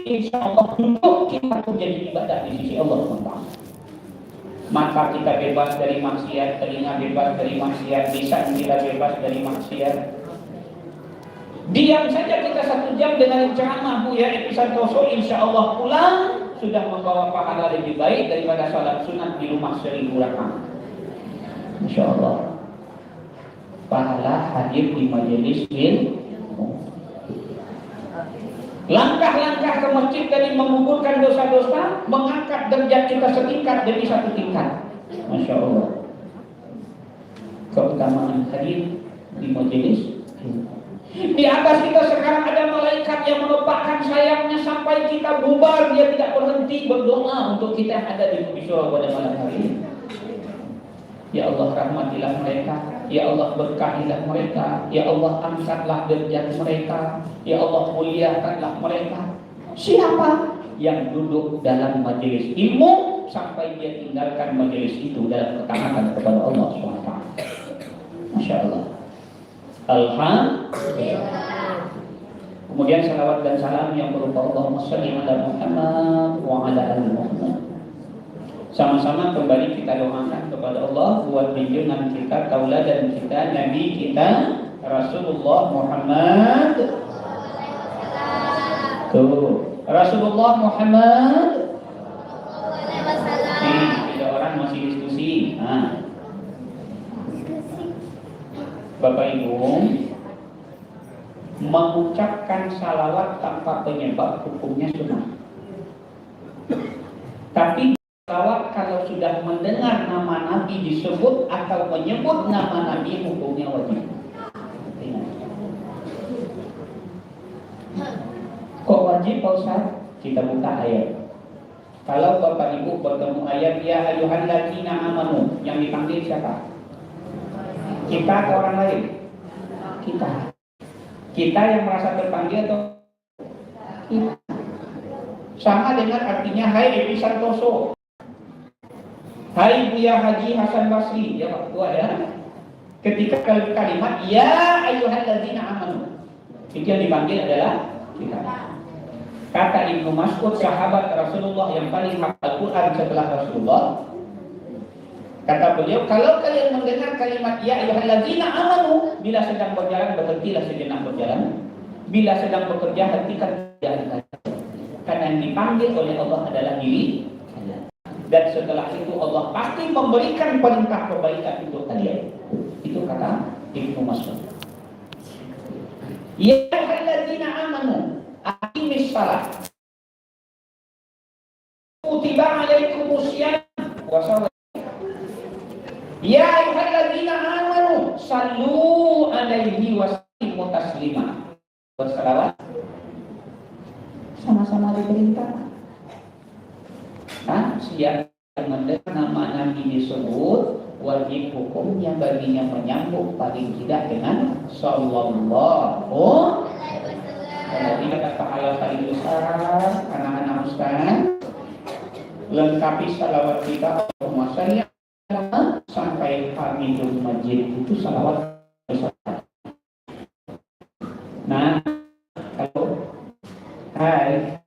insya Allah duduk kita menjadi ibadah di sisi Allah SWT. Mata kita bebas dari maksiat, telinga bebas dari maksiat, lisan kita bebas dari maksiat. Diam saja kita 1 jam dengan ceramah Buya Epy Santoso, insya Allah pulang sudah membawa pahala lebih baik daripada salat sunat di rumah 1000 rakaat. Insya Allah. Pahala hadir di majelis ilmu. Langkah-langkah ke masjid dari menguburkan dosa-dosa, mengangkat derajat kita setingkat demi 1 tingkat. Masya Allah. Keutamaan hadir di majelis ilmu. Di atas kita sekarang ada malaikat yang menepakkan sayapnya sampai kita bubar, dia tidak berhenti berdoa untuk kita yang ada di bumi surga pada malam hari ini. Ya Allah, rahmatilah mereka. Ya Allah, berkahilah mereka. Ya Allah, angkatlah derajat mereka. Ya Allah, muliakanlah mereka. Siapa yang duduk dalam majelis ilmu sampai dia tinggalkan majelis itu dalam ketaatan kepada Allah SWT? Masya Allah. Alhamdulillah. Kemudian salawat dan salam yang berupa Allahumma shalli ala Muhammad wa ala ali Muhammad. Sama-sama kembali kita doakan kepada Allah buat junjungan kita, tauladan kita, Nabi kita Rasulullah Muhammad. Tuh, Rasulullah Muhammad. Nih, ada orang masih diskusi. Nah, Bapak Ibu, mengucapkan salawat tanpa penyebab hukumnya sunnah. Tapi salawat kalau sudah mendengar nama Nabi disebut atau menyebut nama Nabi hukumnya wajib. Kok wajib Pak Ustaz? Kita buka ayat. Kalau Bapak Ibu bertemu ayat ya ayyuhalladzina amanu, yang dipanggil siapa? Kita atau orang lain? Kita. Kita yang merasa terpanggil atau kita? Sama dengan artinya hai Epy Santoso, hai Buya Haji Hasan Basri, ya Pak Tua ya. Ketika kalimat ya ayyuhalladzina amanu, itu yang dipanggil adalah kita. Kata Ibnu Mas'ud, sahabat Rasulullah yang paling hafal Quran setelah Rasulullah, kata beliau, kalau kalian mendengar kalimat ya ayyuhalladzina amanu, bila sedang berjalan berhentilah sejenak berjalan, bila sedang bekerja hentikan pekerjaan. Karena yang dipanggil oleh Allah adalah diri kalian. Dan setelah itu Allah pasti memberikan perintah kebaikan untuk kalian. Itu kata Ibnu Mas'ud. Ya ayyuhalladzina amanu aqimis shalah. Kutiba alaikumus syiyam wa shalah. Ya ayyuhalladzina amanu sallu alaihi wa sallimu taslima. Bersalawat sama-sama diperintah. Nah, siapa yang mendengar nama Nabi disebut, wajib hukumnya baginya menyambung paling tidak dengan sallallahu. Kalau tidak dapat pahala paling besar, anak-anak Ustaz, lengkapi salawat kita Allahumma shalli sampai Hamidul Majid itu salawat besar. Nah, kalau hai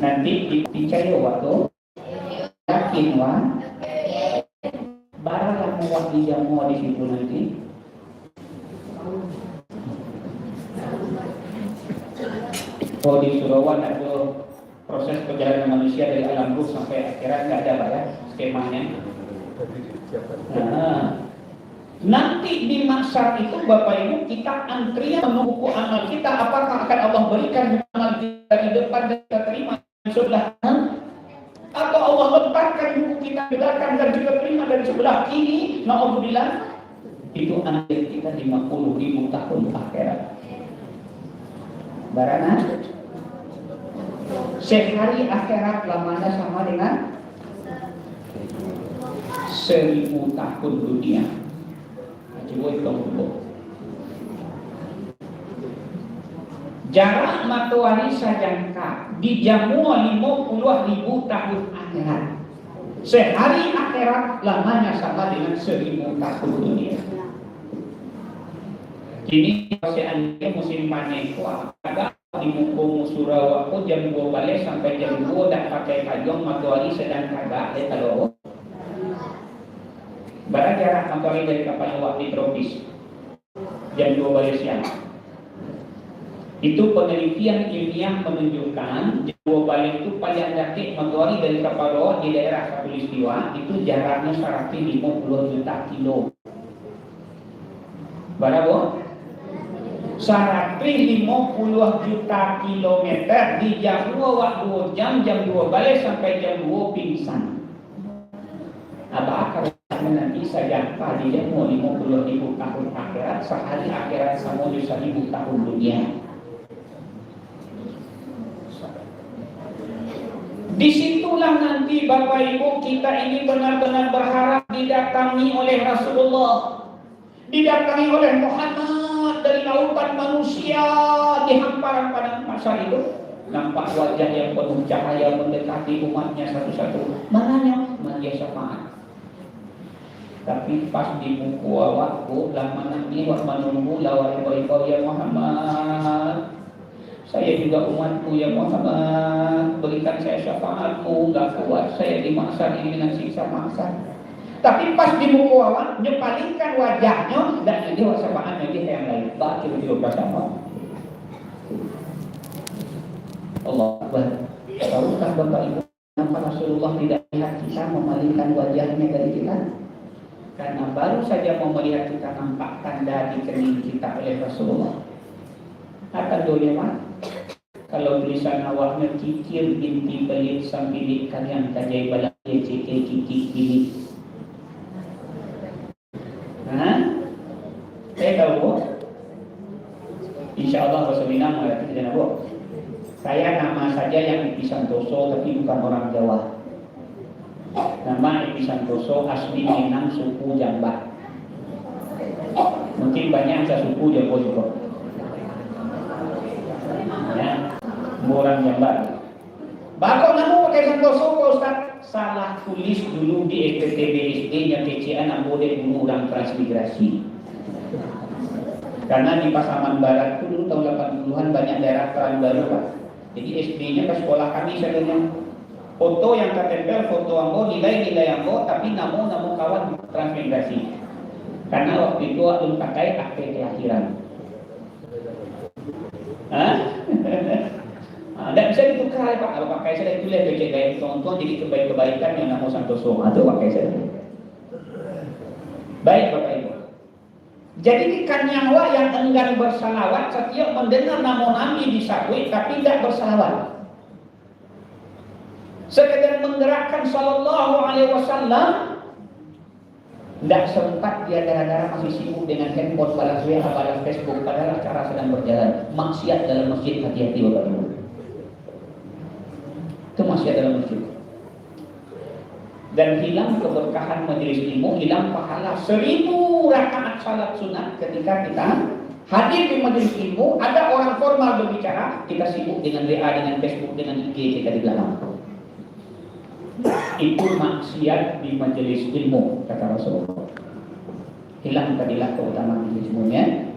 nanti dicari waktu yakin wah barang muat di jamu di situ nanti. Oh, di Surawan ada proses perjalanan manusia dari alam ruh sampai akhirat, nggak ada Pak ya skemanya. Nah, nanti di mahsyar itu Bapak Ibu kita antrian menunggu amal kita, apakah akan Allah berikan amal kita di depan dan kita terima di sebelah kanan, atau Allah letakkan buku kita di belakang dan kita terima dari sebelah kiri. Na'udzubillah, itu antrian kita 50.000 tahun akhirat. Barana sehari akhirat lamanya sama dengan 1000 tahun dunia. Jarak matahari sajangka dijamu 50.000 tahun akhirat. Sehari akhirat lamanya sama dengan 1000 tahun dunia. Jadi seandainya musim panen itu ada di mumpung Surawa ko jam 2 balik sampai jam 2 dah pakai kajong matahari sedang kagak kalau barang jarak matahari dari kapal awak di tropis jam 2 balik siang. Itu penelitian ilmiah menunjukkan jam 2 balik itu paling dekat matahari dari kapal awak di daerah Khatulistiwa itu jaraknya 150 juta kilo. Berapa? 150 juta kilometer di jam 2 waktu jam 2 balik sampai jam 2 pingsan. Apa akan nanti saya tadi dia mau 50.000 tahun akhirat, sehari akhirat sama 1.000 tahun dunia. Disitulah nanti Bapak Ibu kita ini benar-benar berharap didatangi oleh Rasulullah, didatangi oleh Muhammad dari lautan manusia di hamparan padang mahsyar itu. Nampak wajah yang penuh cahaya mendekati umatnya satu-satu. Mananya? Dia syafaat. Tapi pas di buku awakku lama nanti wak menunggu lawan kau ya Muhammad. Saya juga umatmu ya Muhammad. Berikan saya syafaatmu. Gak kuat saya di mahsyar ini dengan siksa mahsyar. Tapi pas di muka awak, nyepalingkan wajahnya dan jadi wasapaannya dia yang lain. Baca video bersama. Allah Akbar. Tahukah Bapak Ibu kenapa Rasulullah tidak melihat kita memalingkan wajahnya dari kita? Karena baru saja mau melihat kita nampak tanda di kening kita oleh Rasulullah. Akan doanya Pak. Kalau tulisan awaknya kikir binti belit sambil kalian kajai balak cekik kikik ini. Saya tahu Bu, insya Allah Rasulullah mengerti tidak Bu. Saya nama saja yang Ipi Santoso tapi bukan orang Jawa. Nama Ipi Santoso asli Minang suku Jambat. Mungkin banyak yang suku Jawa juga. Ya, orang Jambat. Bakal kamu pakai Santoso Pak Ustaz? Salah tulis dulu di SPTB-SD-nya TCA boleh dulu orang transmigrasi. Karena di Pasaman Barat itu dulu tahun 80-an banyak daerah peran baru Pak. Jadi SD-nya ke sekolah kami sebenarnya foto yang tertempel foto ambo, nilai-nilai ambo, tapi namu kawan transmigrasi. Karena waktu itu belum pakai akte kelahiran. Tidak bisa ditukar Pak. Kalau pakai saya itu lihat becek gaya tonton jadi kebaikan yang namu Santoso atau pakai saya. Baik Bapak Ibu. Jadi ikan nyawa yang enggan bersalawat setiap mendengar nama Nabi disabui tapi tidak bersalawat. Sekedar menggerakkan sallallahu alaihi wasallam tidak sempat dia gara-gara masih sibuk dengan handphone, balas WA, balas Facebook padahal acara sedang berjalan. Maksiat dalam masjid, hati-hati Bapak Ibu. Itu maksiat dalam masjid. Dan hilang keberkahan majelis ilmu, hilang pahala 1000 rakaat salat sunat ketika kita hadir di majelis ilmu. Ada orang formal berbicara, kita sibuk dengan WA, dengan Facebook, dengan IG kita di belakang. Itu maksiat di majelis ilmu, kata Rasulullah. Hilang tadilah keutamaan majelis ilmunya.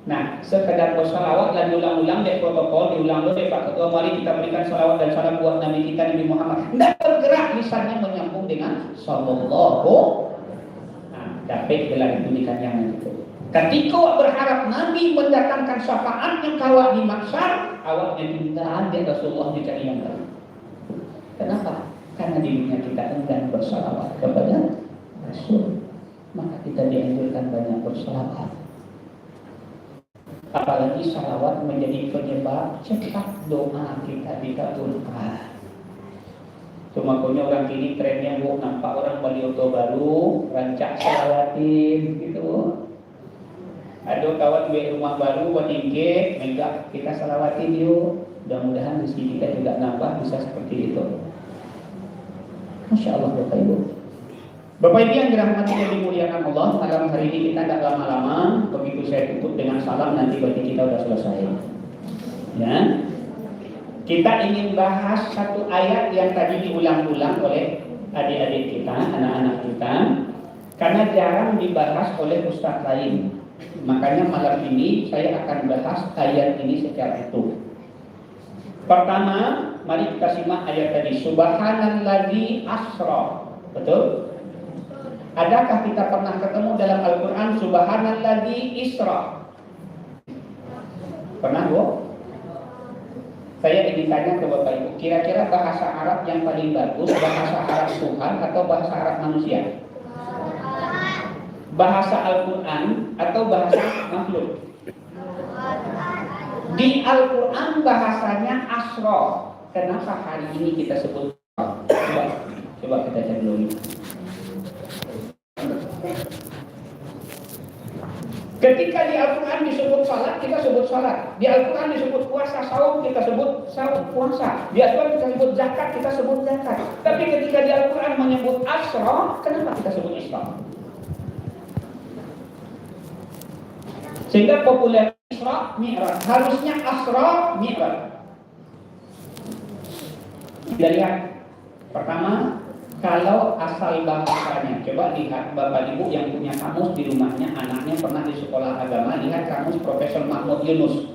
Nah, sekedar bersalawat dan diulang-ulang dari protokol, diulang oleh Pak Ketua, mari kita berikan salawat dan salam buat Nabi kita Nabi Muhammad. Tidak bergerak lisannya menyambung dengan sallallahu. Nah, dapat gelar itu di kanjangan itu. Ketika awak berharap Nabi mendatangkan syafaatnya kawak di mahsyar, awaknya tinggal di Rasulullah dicari yang lain. Kenapa? Karena di dunia kita enggan bersalawat kepada Rasul. Maka kita dianjurkan banyak bersalawat. Apalagi salawat menjadi penyebab cepat doa kita dikabulkan. Cuma punya orang kini trennya Bu, nampak orang beli auto baru, rancak salawatin gitu. Ada kawan beli rumah baru, buat tinggi, mega kita salawatin yuk. Mudah-mudahan rezeki kita juga nambah bisa seperti itu. Masya Allah Bapak Ibu. Bapak Ibu yang dirahmati dan dimuliakan Allah, malam hari ini kita tidak lama-lama. Begitu saya tutup dengan salam, nanti berarti kita sudah selesai. Ya, kita ingin bahas satu ayat yang tadi diulang-ulang oleh adik-adik kita, anak-anak kita, karena jarang dibahas oleh ustaz lain. Makanya malam ini saya akan bahas ayat ini secara utuh. Pertama, mari kita simak ayat tadi. Subhanalladzi asra. Betul? Adakah kita pernah ketemu dalam Al-Quran Subhanalladzi isra? Pernah, Bu? Saya ingin tanya ke Bapak Ibu, kira-kira bahasa Arab yang paling bagus, bahasa Arab Tuhan atau bahasa Arab manusia? Bahasa Al-Quran atau bahasa makhluk? Di Al-Quran bahasanya asra. Kenapa hari ini kita sebut? Coba kita cek dulu. Ketika di Al-Quran disebut salat, kita sebut salat. Di Al-Quran disebut puasa saum, kita sebut saum puasa. Di Al-Quran kita sebut zakat, kita sebut zakat. Tapi ketika di Al-Quran menyebut asra, kenapa kita sebut Isra? Sehingga populer Isra Mi'raj. Harusnya Asra Mi'raj. Kita lihat. Pertama, kalau asal bahasanya, coba lihat Bapak Ibu yang punya kamus di rumahnya, anaknya pernah di sekolah agama, lihat kamus Profesor Mahmud Yunus,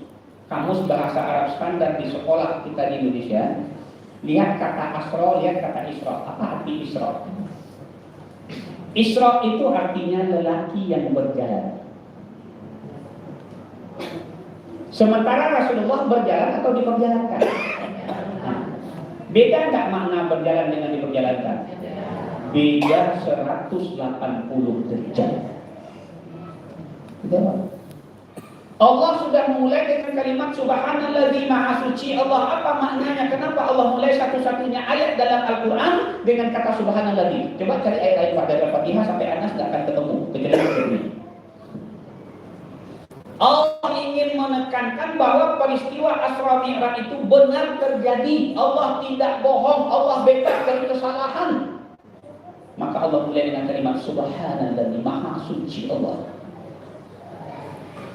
kamus bahasa Arab standar di sekolah kita di Indonesia. Lihat kata asra, lihat kata isra. Apa arti isra? Isra itu artinya lelaki yang berjalan. Sementara Rasulullah berjalan atau diperjalankan? Beda nggak makna berjalan dengan diperjalankan? Beda 180 derajat. Allah sudah mulai dengan kalimat Subhanalladzi maha suci Allah. Apa maknanya? Kenapa Allah mulai satu-satunya ayat dalam Al-Quran dengan kata Subhanalladzi? Coba cari ayat-ayat pada Al-Fatihah sampai Anas nggak akan ketemu. Allah ingin menekankan bahwa peristiwa Asra Mi'raj itu benar terjadi. Allah tidak bohong, Allah bebas dari kesalahan. Maka Allah mulai dengan kalimat Subhanalladzi maha suci Allah.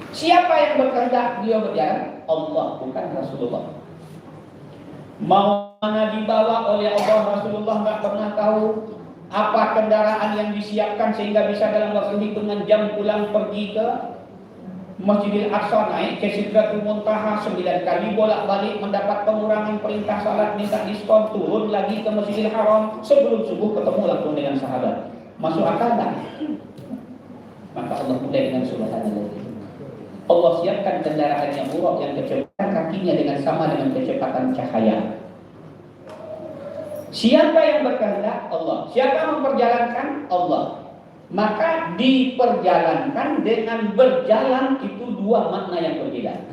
Siapa yang berkehendak beliau berjalan? Allah, bukan Rasulullah. Mau mana dibawa oleh Allah, Rasulullah nggak pernah tahu. Apa kendaraan yang disiapkan sehingga bisa dalam waktu hitungan jam pulang pergi ke Masjidil Aqsa, naik ke Sidratul Muntaha 9 kali bolak-balik mendapat pengurangan perintah salat, minta diskon, turun lagi ke Masjidil Haram, sebelum subuh ketemu langsung dengan sahabat. Masuk akal tak? Maka Allah mulai dengan Subhanallah. Allah siapkan kendaraan yang murah yang kecepatan kakinya dengan sama dengan kecepatan cahaya. Siapa yang berkehendak? Allah. Siapa yang memperjalankan? Allah. Maka diperjalankan dengan berjalan itu dua makna yang berbeda.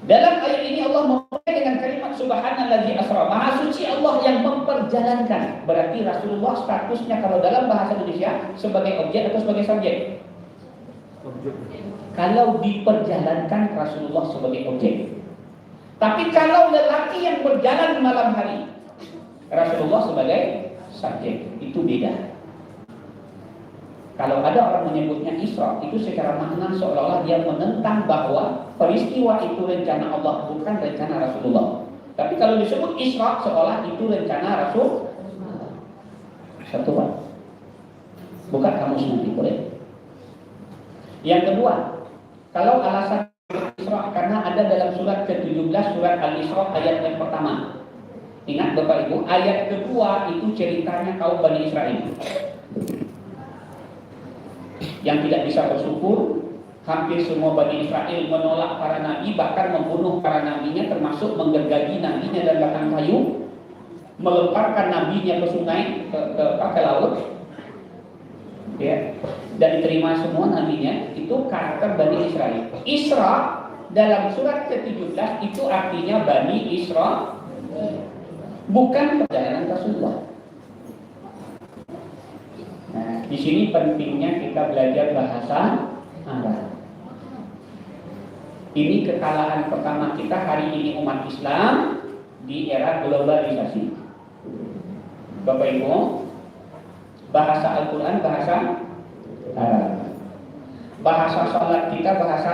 Dalam ayat ini Allah memulai dengan kalimat Subhanalladzi asra. Maha suci Allah yang memperjalankan. Berarti Rasulullah statusnya kalau dalam bahasa Indonesia sebagai objek atau sebagai subjek? Objek. Kalau diperjalankan Rasulullah sebagai objek. Tapi kalau lelaki yang berjalan malam hari, Rasulullah sebagai subjek. Itu beda. Kalau ada orang menyebutnya Isra, itu secara makna seolah-olah dia menentang bahwa peristiwa itu rencana Allah, bukan rencana Rasulullah. Tapi kalau disebut Isra, seolah itu rencana Rasul. Satu Pak. Bukan kamus nanti, boleh. Yang kedua, kalau alasan Isra karena ada dalam surat ke-17 surat Al-Isra ayat yang pertama. Ingat Bapak Ibu, ayat kedua itu ceritanya kaum Bani Israel yang tidak bisa bersyukur. Hampir semua Bani Israel menolak para nabi, bahkan membunuh para nabinya, termasuk menggergaji nabinya dan batang kayu, melemparkan nabinya ke sungai, ke laut, ya, dan diterima semua nabinya. Itu karakter Bani Israel. Isra dalam surat ke-17 itu artinya Bani Israel, bukan perjalanan Rasulullah. Nah, di sini pentingnya kita belajar bahasa Arab. Ini kekalahan pertama kita hari ini umat Islam di era globalisasi. Bapak Ibu, bahasa Al-Quran bahasa Arab. Bahasa salat kita bahasa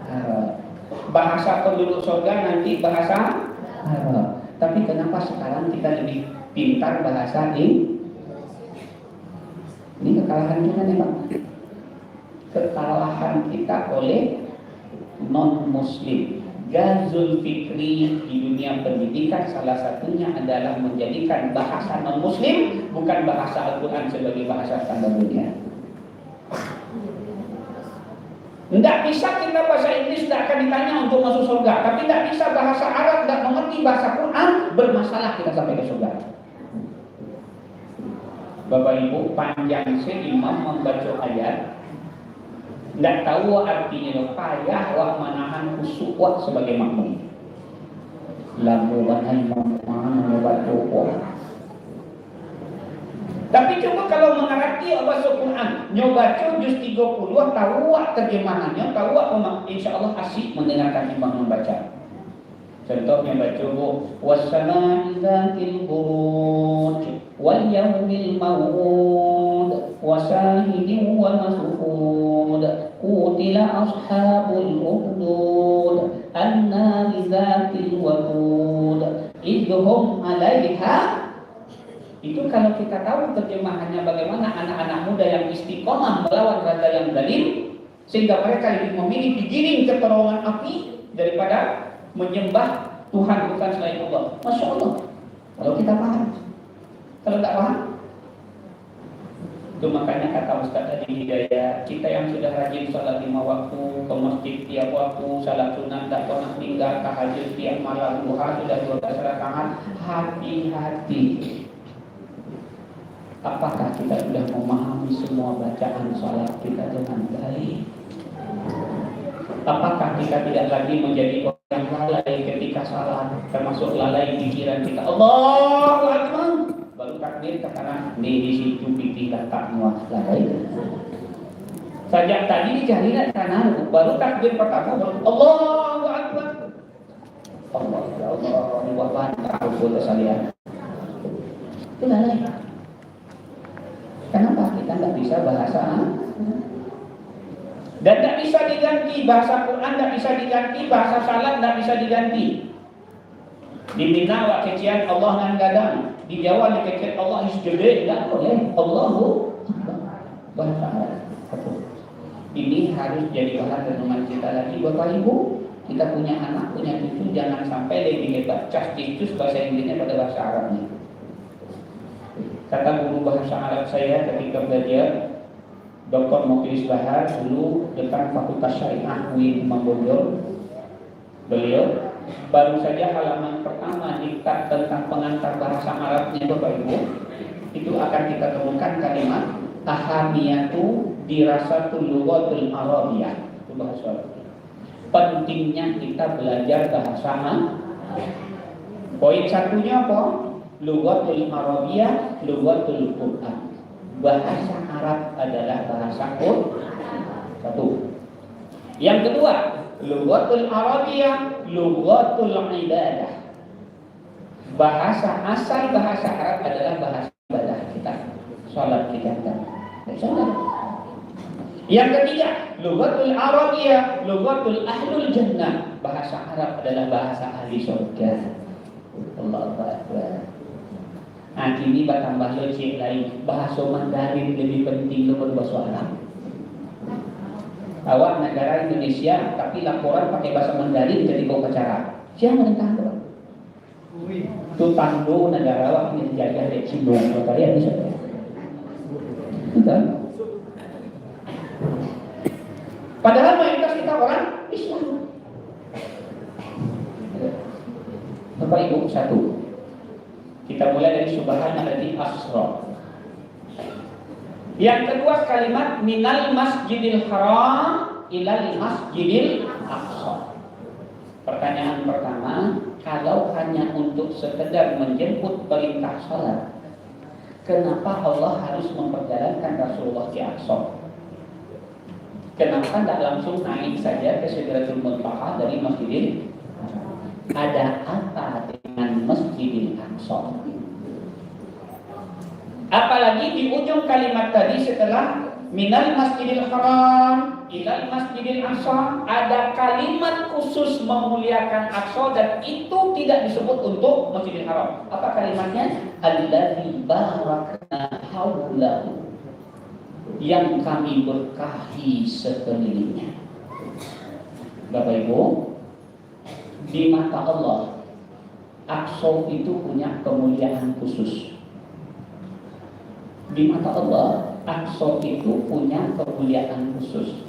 Arab. Bahasa penduduk surga nanti bahasa Arab. Tapi kenapa sekarang kita lebih pintar bahasa ini? Ini kekalahan kita nih Pak. Kekalahan kita oleh non-muslim. Gazul fikri di dunia pendidikan salah satunya adalah menjadikan bahasa non-muslim bukan bahasa Al-Quran sebagai bahasa standar dunia. Tidak bisa kita bahasa Inggris tidak akan ditanya untuk masuk surga, tapi tidak bisa bahasa Arab, tidak mengerti bahasa Quran, bermasalah kita sampai ke surga. Bapak Ibu, panjang imam membaca ayat, tidak tahu artinya, payah wak manahan kusuk wak sebagai makmum. Lalu banai mana membaca wak. Tapi coba kalau mengerti bahasa Quran, nyoba juz 30, tahu wak terjemahannya, tahu wak insya Allah asyik mendengarkan imam membaca. Contohnya baca wassama'i dzatil buruj wal yawmil maw'ud wasahidin wa mas'ud qutila ashabul ukhdud annari dzatil waqud idhum 'alaiha. Itu kalau kita tahu terjemahannya bagaimana anak-anak muda yang istiqomah melawan raja yang zalim, sehingga mereka lebih memilih digiring ke terowongan api daripada menyembah Tuhan bukan selain Allah. Masya Allah. Kalau kita paham, kalau tidak paham, itu makanya kata Ustaz Adi Hidayat, kita yang sudah rajin salat 5 waktu, ke masjid tiap waktu, salat sunat tak pernah tinggal, tahajud tiap malam, duha sudah 12 rakaat, hati-hati. Apakah kita sudah memahami semua bacaan salat kita dengan baik? Apakah kita tidak lagi menjadi orang yang lalai ketika salat, termasuk lalai pikiran kita? Allahu Akbar. Baru takbir katakan di situ pikir tak muat lalai. Sejak tadi dicari kanan, baru takbir pertama Allahu Akbar. Allah ya Allah, Bapak aku sekalian. Itu lalai. Kenapa kita tidak bisa bahasa? Dan tidak bisa diganti bahasa Quran, tidak bisa diganti bahasa salat, tidak bisa diganti. Di Mina wa kecian Allah nan gadang, di Jawa di kecian Allah isjede, tidak boleh. Allahu bahasa Arab. Ini harus jadi bahan renungan kita lagi, Bapak Ibu. Kita punya anak, punya cucu, jangan sampai lebih hebat casticus bahasa Inggrisnya pada bahasa Arabnya. Kata guru bahasa Arab saya ketika belajar, Dr. Muklis Bahar dulu dekan Fakultas Syariah UIN Bogor. Beliau baru saja halaman pertama diktat tentang pengantar bahasa Arabnya Bapak Ibu, itu akan kita temukan kalimat ahamiyatu dirasatul lughatul arabiyah. Itu bahasa Arab. Pentingnya kita belajar bahasa Arab. Poin satunya apa? Lughatul arabiyah, lughatul Quran. Bahasa Arab adalah bahasa Quran. Satu. Yang kedua, lughatul arabiyah, lughatul ibadah. Bahasa asal bahasa Arab adalah bahasa ibadah kita. Salat kita kan. Yang ketiga, lughatul arabiyah, lughatul ahlul jannah. Bahasa Arab adalah bahasa ahli surga. Allahu Akbar. Nah, kini tambah logik lain, bahasa Mandarin lebih penting daripada bahasa Arab. Awak negara Indonesia, tapi laporan pakai bahasa Mandarin ketika upacara. Siapa merintah tu? Itu tando negara awak ini dijajah dari Cina. Kalau kalian bisa, betul. Padahal mayoritas kita orang Islam. Bapak Ibu, satu. Kita mulai dari subhanalladzi asra. Yang kedua kalimat minal masjidil haram ilal masjidil aqsa. Pertanyaan pertama, kalau hanya untuk sekedar menjemput perintah salat, kenapa Allah harus memperjalankan Rasulullah ke Aqsa? Kenapa tidak langsung naik saja ke Sidratul Muntaha dari Masjidil Haram? Ada apa dengan Masjidil Aqsa? Apalagi di ujung kalimat tadi setelah minal masjidil haram ilal masjidil aqsa ada kalimat khusus memuliakan Aqsa dan itu tidak disebut untuk Masjidil Haram. Apa kalimatnya? Allazi barakna haulahu, yang kami berkahi sekelilingnya. Bapak Ibu, Di mata Allah, Aqsa itu punya kemuliaan khusus. Di mata Allah, Aqsa itu punya kemuliaan khusus.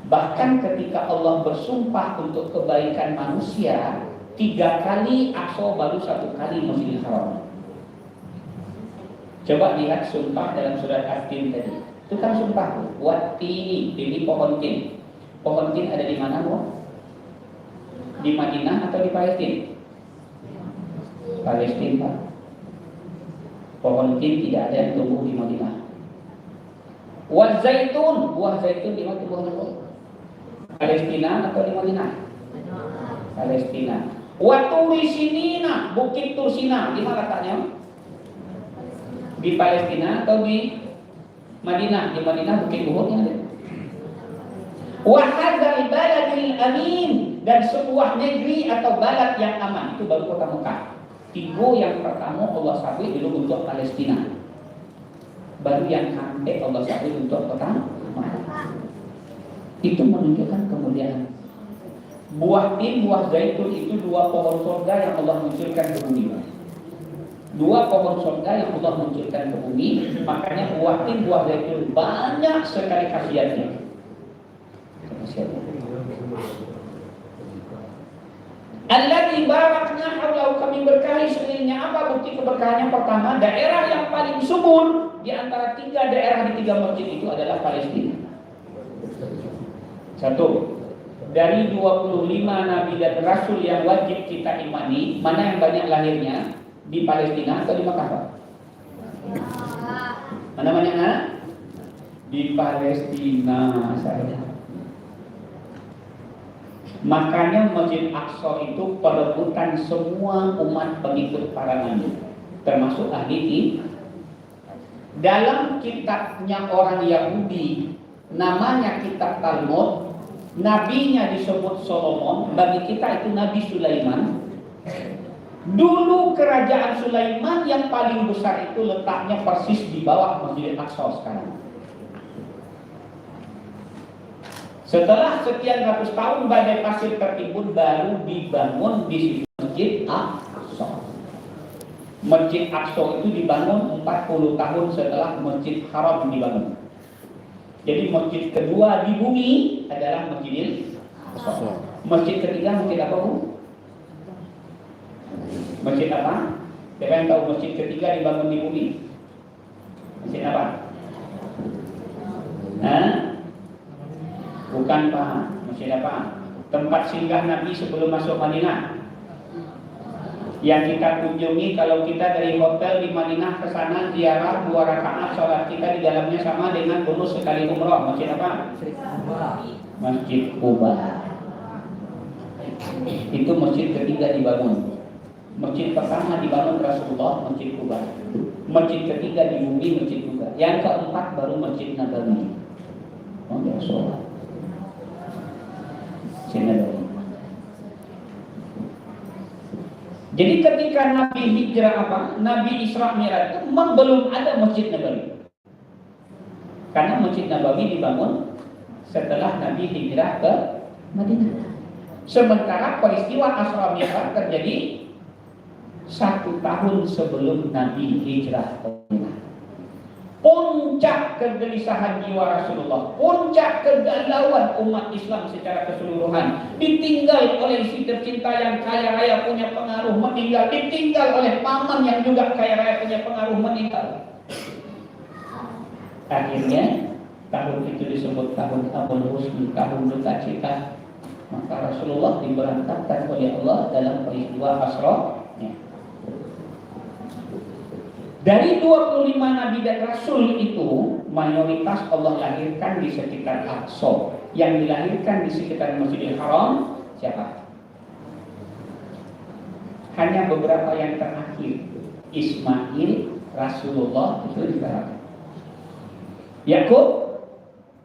Bahkan ketika Allah bersumpah untuk kebaikan manusia, 3 kali Aqsa baru 1 kali Masjidil Haram. Coba lihat sumpah dalam surat At-Tin tadi. Itu kan sumpah. Wat-tini, ini pohon tin. Pohon tin ada di mana, Bu? Di Madinah atau di Palestina? Palestina, Pak. Pohon tin tidak ada yang tumbuh di Madinah. Wa zaitun, buah zaitun di mana tumbuhnya? Palestina atau di Madinah? Palestina. Wa turi sinina, bukit Tursina, di mana letaknya? Di Palestina atau di Madinah? Di Madinah bukit Uhudnya ada. Wa hadzal baladil amin, dan sebuah negeri atau balad yang aman, itu baru kota Mekah. 3 yang pertama Allah sabit dulu untuk Palestina, baru yang sampai Allah sabit untuk kota Mekah. Itu menunjukkan kemuliaan. Buah tin, buah zaitun itu 2 pohon surga yang Allah munculkan ke bumi. 2 pohon surga yang Allah munculkan ke bumi. Makanya buah tin, buah zaitun banyak sekali khasiatnya. Alladzi barakna haulahu, kami berkahi sekelilingnya. Apa bukti keberkahannya? Pertama, daerah yang paling subur di antara 3 daerah di 3 masjid itu adalah Palestina. 1. Dari 25 nabi dan rasul yang wajib kita imani, mana yang banyak lahirnya? Di Palestina atau di Makkah, Pak? Mana banyaknya? Di Palestina, saya. Makanya Masjid Aqsa itu perebutan semua umat pengikut para nabi, termasuk ahli. Dalam kitabnya orang Yahudi, namanya kitab Talmud, nabinya disebut Solomon, bagi kita itu Nabi Sulaiman. Dulu kerajaan Sulaiman yang paling besar itu letaknya persis di bawah Masjid Aqsa sekarang. Setelah sekian ratus tahun badai pasir tertimbun, baru dibangun di situ Masjid Aqsa. Masjid Aqsa itu dibangun 40 tahun setelah Masjid Haram dibangun. Jadi masjid kedua di bumi adalah Masjidil Aqsa. Masjid ketiga masjid apa, Bu? Masjid apa? Siapa yang tahu masjid ketiga dibangun di bumi? Masjid apa? Hah? Bukan, Pak. Masjid apa? Tempat singgah Nabi sebelum masuk Madinah. Yang kita kunjungi kalau kita dari hotel di Madinah ke sana ziarah 2 rakaat, sholat kita di dalamnya sama dengan bonus sekali umroh. Masjid apa? Masjid Quba. Itu masjid ketiga dibangun. Masjid pertama dibangun Rasulullah, Masjid Quba. Masjid ketiga di bumi, Masjid Quba. Yang keempat baru Masjid Nabawi. Oh, ya, sholat. Jadi ketika Nabi hijrah Nabi Isra Mi'raj itu memang belum ada Masjid Nabawi. Karena Masjid Nabawi dibangun setelah Nabi hijrah ke Madinah. Sementara peristiwa Isra Mi'raj terjadi 1 tahun sebelum Nabi hijrah ke Madinah. Puncak kegelisahan jiwa Rasulullah, puncak kegalauan umat Islam secara keseluruhan, ditinggal oleh si tercinta yang kaya raya punya pengaruh meninggal, ditinggal oleh paman yang juga kaya raya punya pengaruh meninggal. Akhirnya tahun itu disebut tahun Abul Husni, tahun duka cita. Maka Rasulullah diberangkatkan oleh Allah dalam peristiwa Isra. Dari 25 nabi dan rasul itu, mayoritas Allah lahirkan di sekitar Aqsa. Yang dilahirkan di sekitar Masjidil Haram siapa? Hanya beberapa yang terakhir. Ismail, Rasulullah itu dikalahkan. Yakub,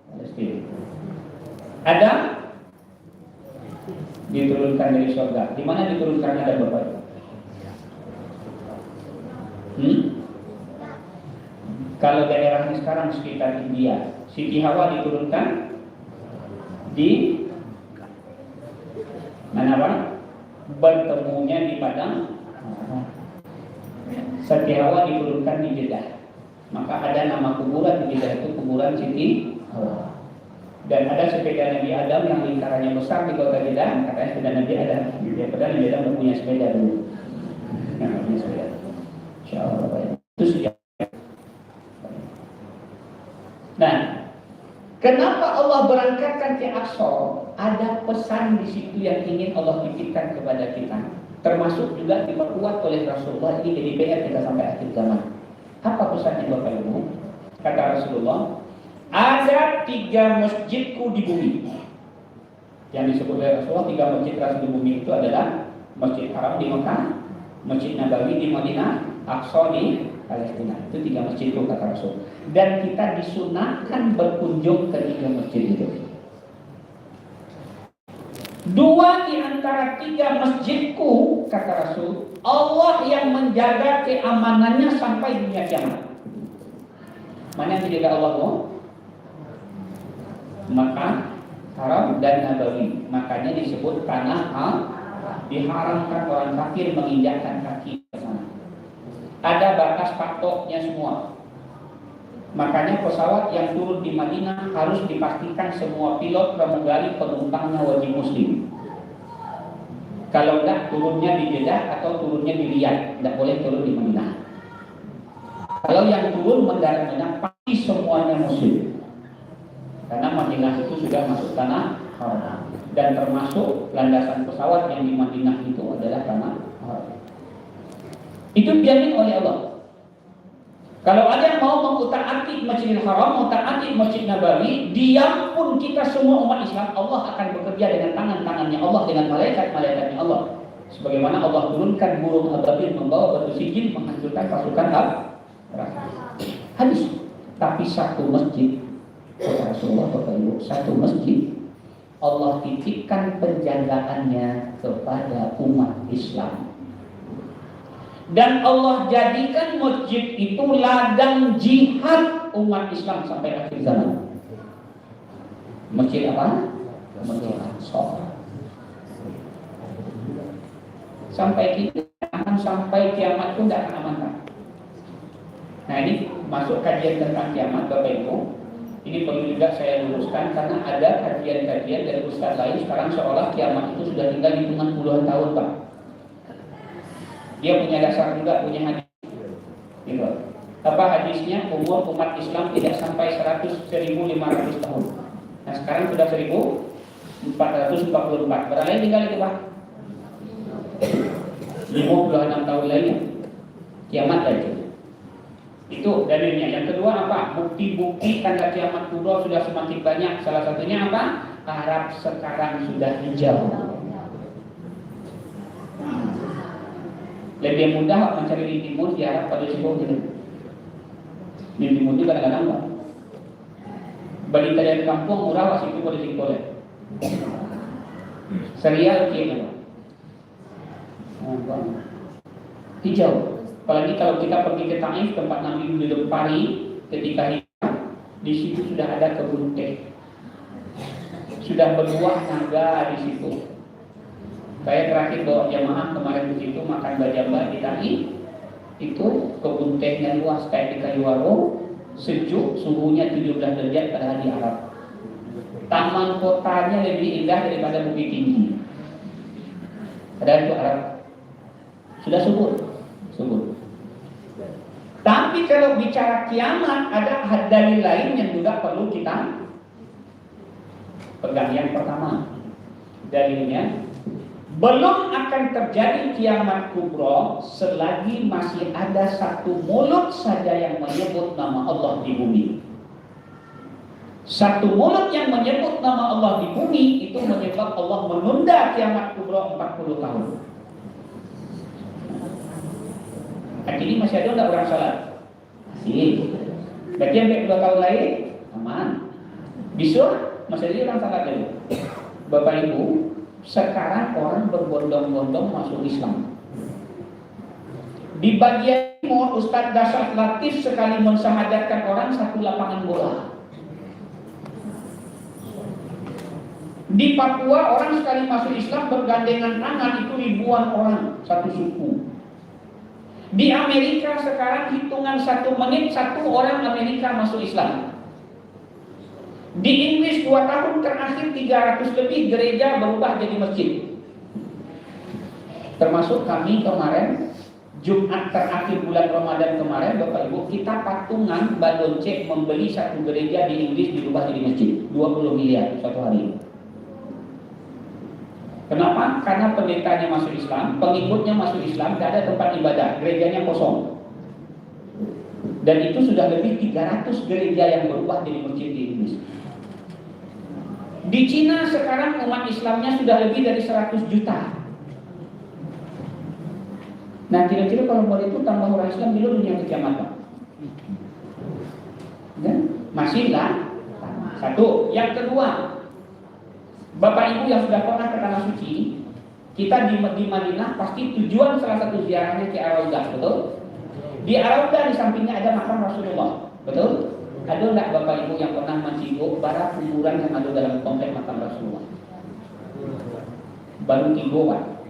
Palestina. Adam diturunkan dari surga. Di mana diturunkan Adam Bapak? Kalau daerahnya sekarang sekitar India, Siti Hawa diturunkan di mana, Pak? bertemunya di padang Setiawa diturunkan di Jeddah. Maka ada nama kuburan di Jeddah itu kuburan Siti Hawa. Dan ada sepeda Nabi Adam yang lingkarannya besar di kota Jeddah, katanya sepeda Nabi Adam. Dia padahal Nabi Adam tidak punya sepeda dulu. Nah, punya sepeda. Insyaallah itu sudah. Nah, kenapa Allah berangkatkan ke Aqsa? Ada pesan di situ yang ingin Allah titipkan kepada kita. Termasuk juga diperkuat oleh Rasulullah. Ini jadi PR kita sampai akhir zaman. Apa pesannya Bapak Ibu? Kata Rasulullah, ada 3 masjidku di bumi. Yang disebut oleh Rasulullah 3 masjid Rasul di bumi itu adalah Masjid Haram di Mekah, Masjid Nabawi di Madinah, Aqsa di Palestina. Itu 3 masjid itu kata Rasul. Dan kita disunahkan berkunjung ke 3 masjid itu. 2 di antara 3 masjidku kata Rasul, Allah yang menjaga keamanannya sampai dunia kiamat. Mana yang dijaga Allah? Mekah, Haram dan Nabawi. Makanya disebut tanah diharamkan orang kafir menginjakkan kaki ke sana. Ada batas patoknya semua. Makanya pesawat yang turun di Madinah harus dipastikan semua pilot pramugari penumpangnya wajib muslim. Kalau enggak turunnya di Jeddah atau turunnya di Riyadh, tidak boleh turun di Madinah. Kalau yang turun mendarat Madinah pasti semuanya muslim. Karena Madinah itu sudah masuk tanah haram. Dan termasuk landasan pesawat yang di Madinah itu adalah tanah haram. Itu dijamin oleh Allah. Kalau ada yang mau mengutak-atik Masjidil Haram, mengutak-atik Masjid Nabawi, diam pun kita semua umat Islam, Allah akan bekerja dengan tangan-tangannya Allah, dengan malaikat-malaikatnya Allah. Sebagaimana Allah turunkan burung ababil membawa batu sijil menghancurkan pasukan neraka. Hadis. Tapi satu masjid, kata Rasulullah, Bapak Ibu, satu masjid Allah titipkan penjagaannya kepada umat Islam. Dan Allah jadikan masjid itu ladang jihad umat Islam sampai akhir zaman. Masjid apa? Masjid Aqsa. Sampai kita akan sampai kiamat pun tidak akan aman. Nah, ini masuk kajian tentang kiamat Bapak Ibu. Ini perlu juga saya luruskan karena ada kajian-kajian dari ustaz lain sekarang seolah kiamat itu sudah tinggal hitungan puluhan tahun, Pak. Dia punya dasar juga, punya hadis. Gitu. Apa hadisnya? Umur umat Islam tidak sampai 100.500 tahun. Nah sekarang sudah 1444. Berapa tinggal itu Pak? 56 tahun lainnya. Kiamat aja. Itu dalilnya. Yang kedua apa? Bukti-bukti tanda kiamat kubra sudah semakin banyak. Salah satunya apa? Arab sekarang sudah hijau. Lebih mudah mencari di timur di Arab pada Sibuk gitu. Di timur itu kadang-kadang Pak. Balita dari kampung murah was itu pada Sibuk. Serial kayaknya Pak. Hijau. Apalagi kalau kita pergi ke Taif, tempat Nabi dilempari ketika hijrah, di situ sudah ada kebun teh. Sudah berbuah naga di situ. Saya terakhir bawa jamaah kemarin di situ makan bajamba di Taif. Itu kebun tehnya luas kayak di Kaliwaro, sejuk, suhunya 17 derajat pada hari Arab. Taman kotanya lebih indah daripada Bukit Tinggi. Padahal itu Arab. Sudah subur. Tapi kalau bicara kiamat ada dalil lain yang juga perlu kita pegang. Yang pertama, dalilnya belum akan terjadi kiamat kubra selagi masih ada satu mulut saja yang menyebut nama Allah di bumi. Satu mulut yang menyebut nama Allah di bumi itu menyebab Allah menunda kiamat kubra 40 tahun. Akhirnya masih ada enggak orang salat? Masih. Berarti sampai 2 tahun lagi aman. Besok masih ada orang salat dulu. Bapak Ibu, sekarang orang berbondong-bondong masuk Islam. Di bagian timur, Ustadz Dasar Latif sekali mensyahadatkan orang 1 lapangan bola. Di Papua orang sekali masuk Islam bergandengan tangan itu ribuan orang, satu suku. Di Amerika sekarang hitungan 1 menit 1 orang Amerika masuk Islam. Di Inggris 2 tahun terakhir 300 lebih gereja berubah jadi masjid. Termasuk kami kemarin Jumat terakhir bulan Ramadan kemarin, Bapak Ibu, kita patungan Badonce membeli satu gereja di Inggris dirubah jadi masjid, 20 miliar satu hari. Kenapa? Karena pendetanya masuk Islam, pengikutnya masuk Islam, tidak ada tempat ibadah, gerejanya kosong. Dan itu sudah lebih 300 gereja yang berubah jadi masjid di Inggris. Di Cina sekarang umat Islamnya sudah lebih dari 100 juta. Nah, kira-kira kalau mau itu tambah orang Islam dulu dunia kiamat. Masih lah. Satu. Yang kedua, Bapak Ibu yang sudah pernah ke Tanah Suci, kita di Madinah pasti tujuan salah satu ziarahnya ke Ar-Raudhah, betul? Di Ar-Raudhah di sampingnya ada makam Rasulullah, betul? Ada enggak Bapak Ibu yang pernah mencibuk bara kuburan yang ada dalam komplek makam Rasulullah? Baru 3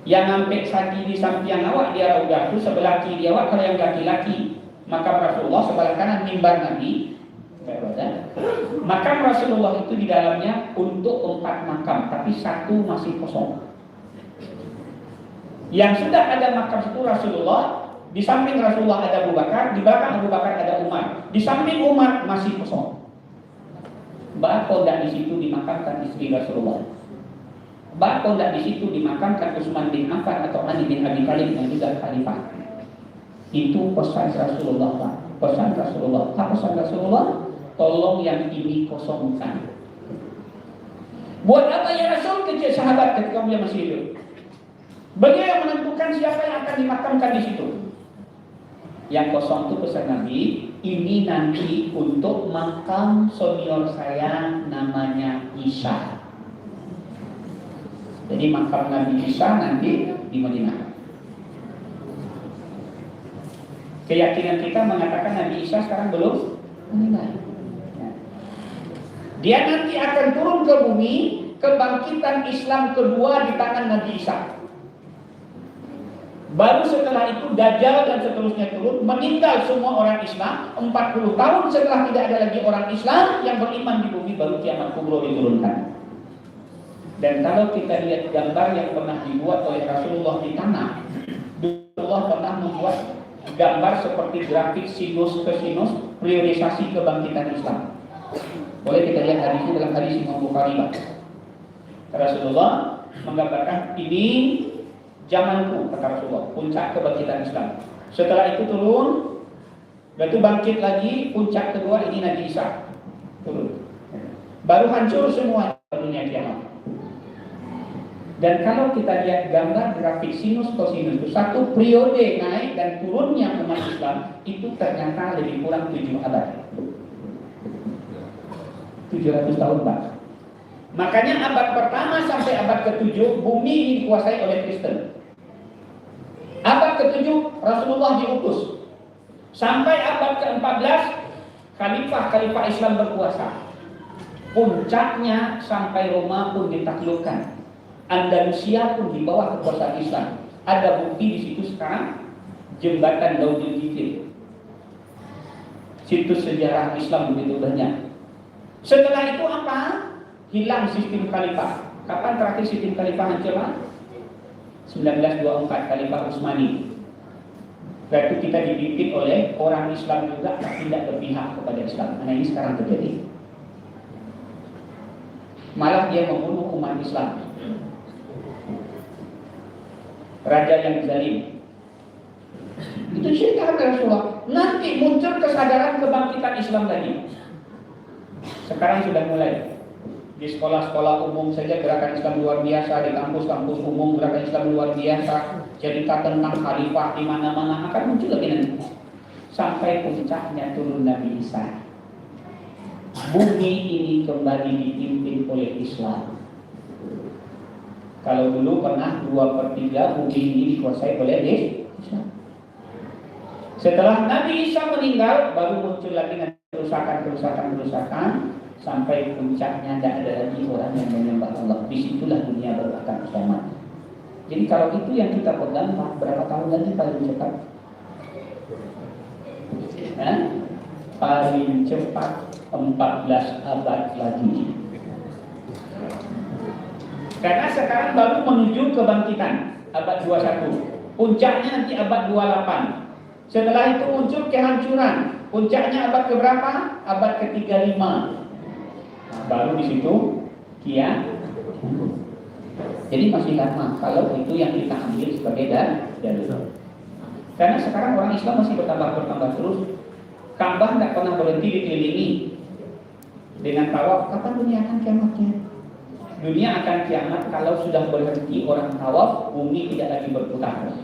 yang sampai saji di samping awak di Ar-Raudhah itu sebelah kiri awak, kalau yang laki-laki makam Rasulullah, sebelah kanan mimbar Nabi. Makam Rasulullah itu di dalamnya untuk 4 makam, tapi 1 masih kosong. Yang sudah ada makam itu Rasulullah, di samping Rasulullah ada Abu Bakar, di belakang Abu Bakar ada Umar, di samping Umar masih kosong. Bahkan tidak di situ dimakamkan istri Rasulullah. Bahkan tidak di situ dimakamkan Utsman bin Affan atau Ali bin Abi Thalib yang juga khalifah. Itu pesan Rasulullah, Pak. Pesan Rasulullah. Apa pesan Rasulullah? Tolong yang ini kosongkan. Buat apa ya Rasul? Kecil sahabat ketika beliau masih hidup. Beliau yang menentukan siapa yang akan dimakamkan di situ. Yang kosong itu pesan Nabi, ini nanti untuk makam senior saya namanya Isa. Jadi makam Nabi Isa nanti di Madinah. Keyakinan kita mengatakan Nabi Isa sekarang belum meninggal. Dia nanti akan turun ke bumi, kebangkitan Islam kedua di tangan Nabi Isa. Baru setelah itu Dajjal dan seterusnya turun, meninggal semua orang Islam. 40 tahun setelah tidak ada lagi orang Islam yang beriman di bumi, baru kiamat kubro diturunkan. Dan kalau kita lihat gambar yang pernah dibuat oleh Rasulullah di tanah, Rasulullah pernah membuat gambar seperti grafik sinus ke sinus, priorisasi kebangkitan Islam. Boleh kita lihat hadisnya dalam hadis Imam Bukhari. Rasulullah menggambarkan ini zamanku, kata Rasulullah, puncak kebangkitan Islam. Setelah itu turun, dan itu bangkit lagi, puncak kedua ini Nabi Isa turun. Baru hancur semua dunia kiamat. Dan kalau kita lihat gambar grafik sinus kosinus itu, satu periode naik dan turunnya umat Islam itu ternyata lebih kurang 7 abad. 700 tahun, Pak. Makanya abad pertama sampai abad ke-7 bumi ini dikuasai oleh Kristen. Abad ke-7 Rasulullah diutus. Sampai abad ke-14 khalifah Islam berkuasa. Puncaknya sampai Roma pun ditaklukkan. Andalusia pun di bawah kekuasaan Islam. Ada bukti di situ sekarang jembatan Daudil Jifir. Situs sejarah Islam begitu banyak. Setelah itu apa? Hilang sistem khalifah. Kapan terakhir sistem khalifah hancur? 1924 Khalifah Utsmani. Berarti kita dipimpin oleh orang Islam juga tidak berpihak kepada Islam. Nah ini sekarang terjadi. Malah dia membunuh umat Islam. Raja yang zalim. Itu cerita Rasulullah. Nanti muncul kesadaran kebangkitan Islam lagi. Sekarang sudah mulai. Di sekolah-sekolah umum saja gerakan Islam luar biasa, di kampus-kampus umum gerakan Islam luar biasa, cerita tentang khalifah di mana-mana akan muncul lagi nanti. Sampai puncaknya turun Nabi Isa. Bumi ini kembali dipimpin oleh Islam. Kalau dulu pernah 2/3 bumi ini dikuasai oleh Islam. Setelah Nabi Isa meninggal, baru muncul lagi kerusakan. sampai puncaknya tidak ada lagi orang yang menyembah Allah. Disitulah dunia baru akan kiamat. Jadi kalau itu yang kita pegang, berapa tahun lagi paling cepat? Paling cepat 14 abad lagi. Karena sekarang baru menuju kebangkitan abad 21. Puncaknya nanti abad 28. Setelah itu muncul kehancuran. Puncaknya abad keberapa? Abad ke-35. Baru di situ kiamat. Jadi masih lama kalau itu yang kita ambil sebagai dalil. Karena sekarang orang Islam masih bertambah terus. Ka'bah tidak pernah berhenti dikelilingi dengan tawaf. Kapan dunia akan kiamatnya? Dunia akan kiamat kalau sudah berhenti orang tawaf, bumi tidak lagi berputar.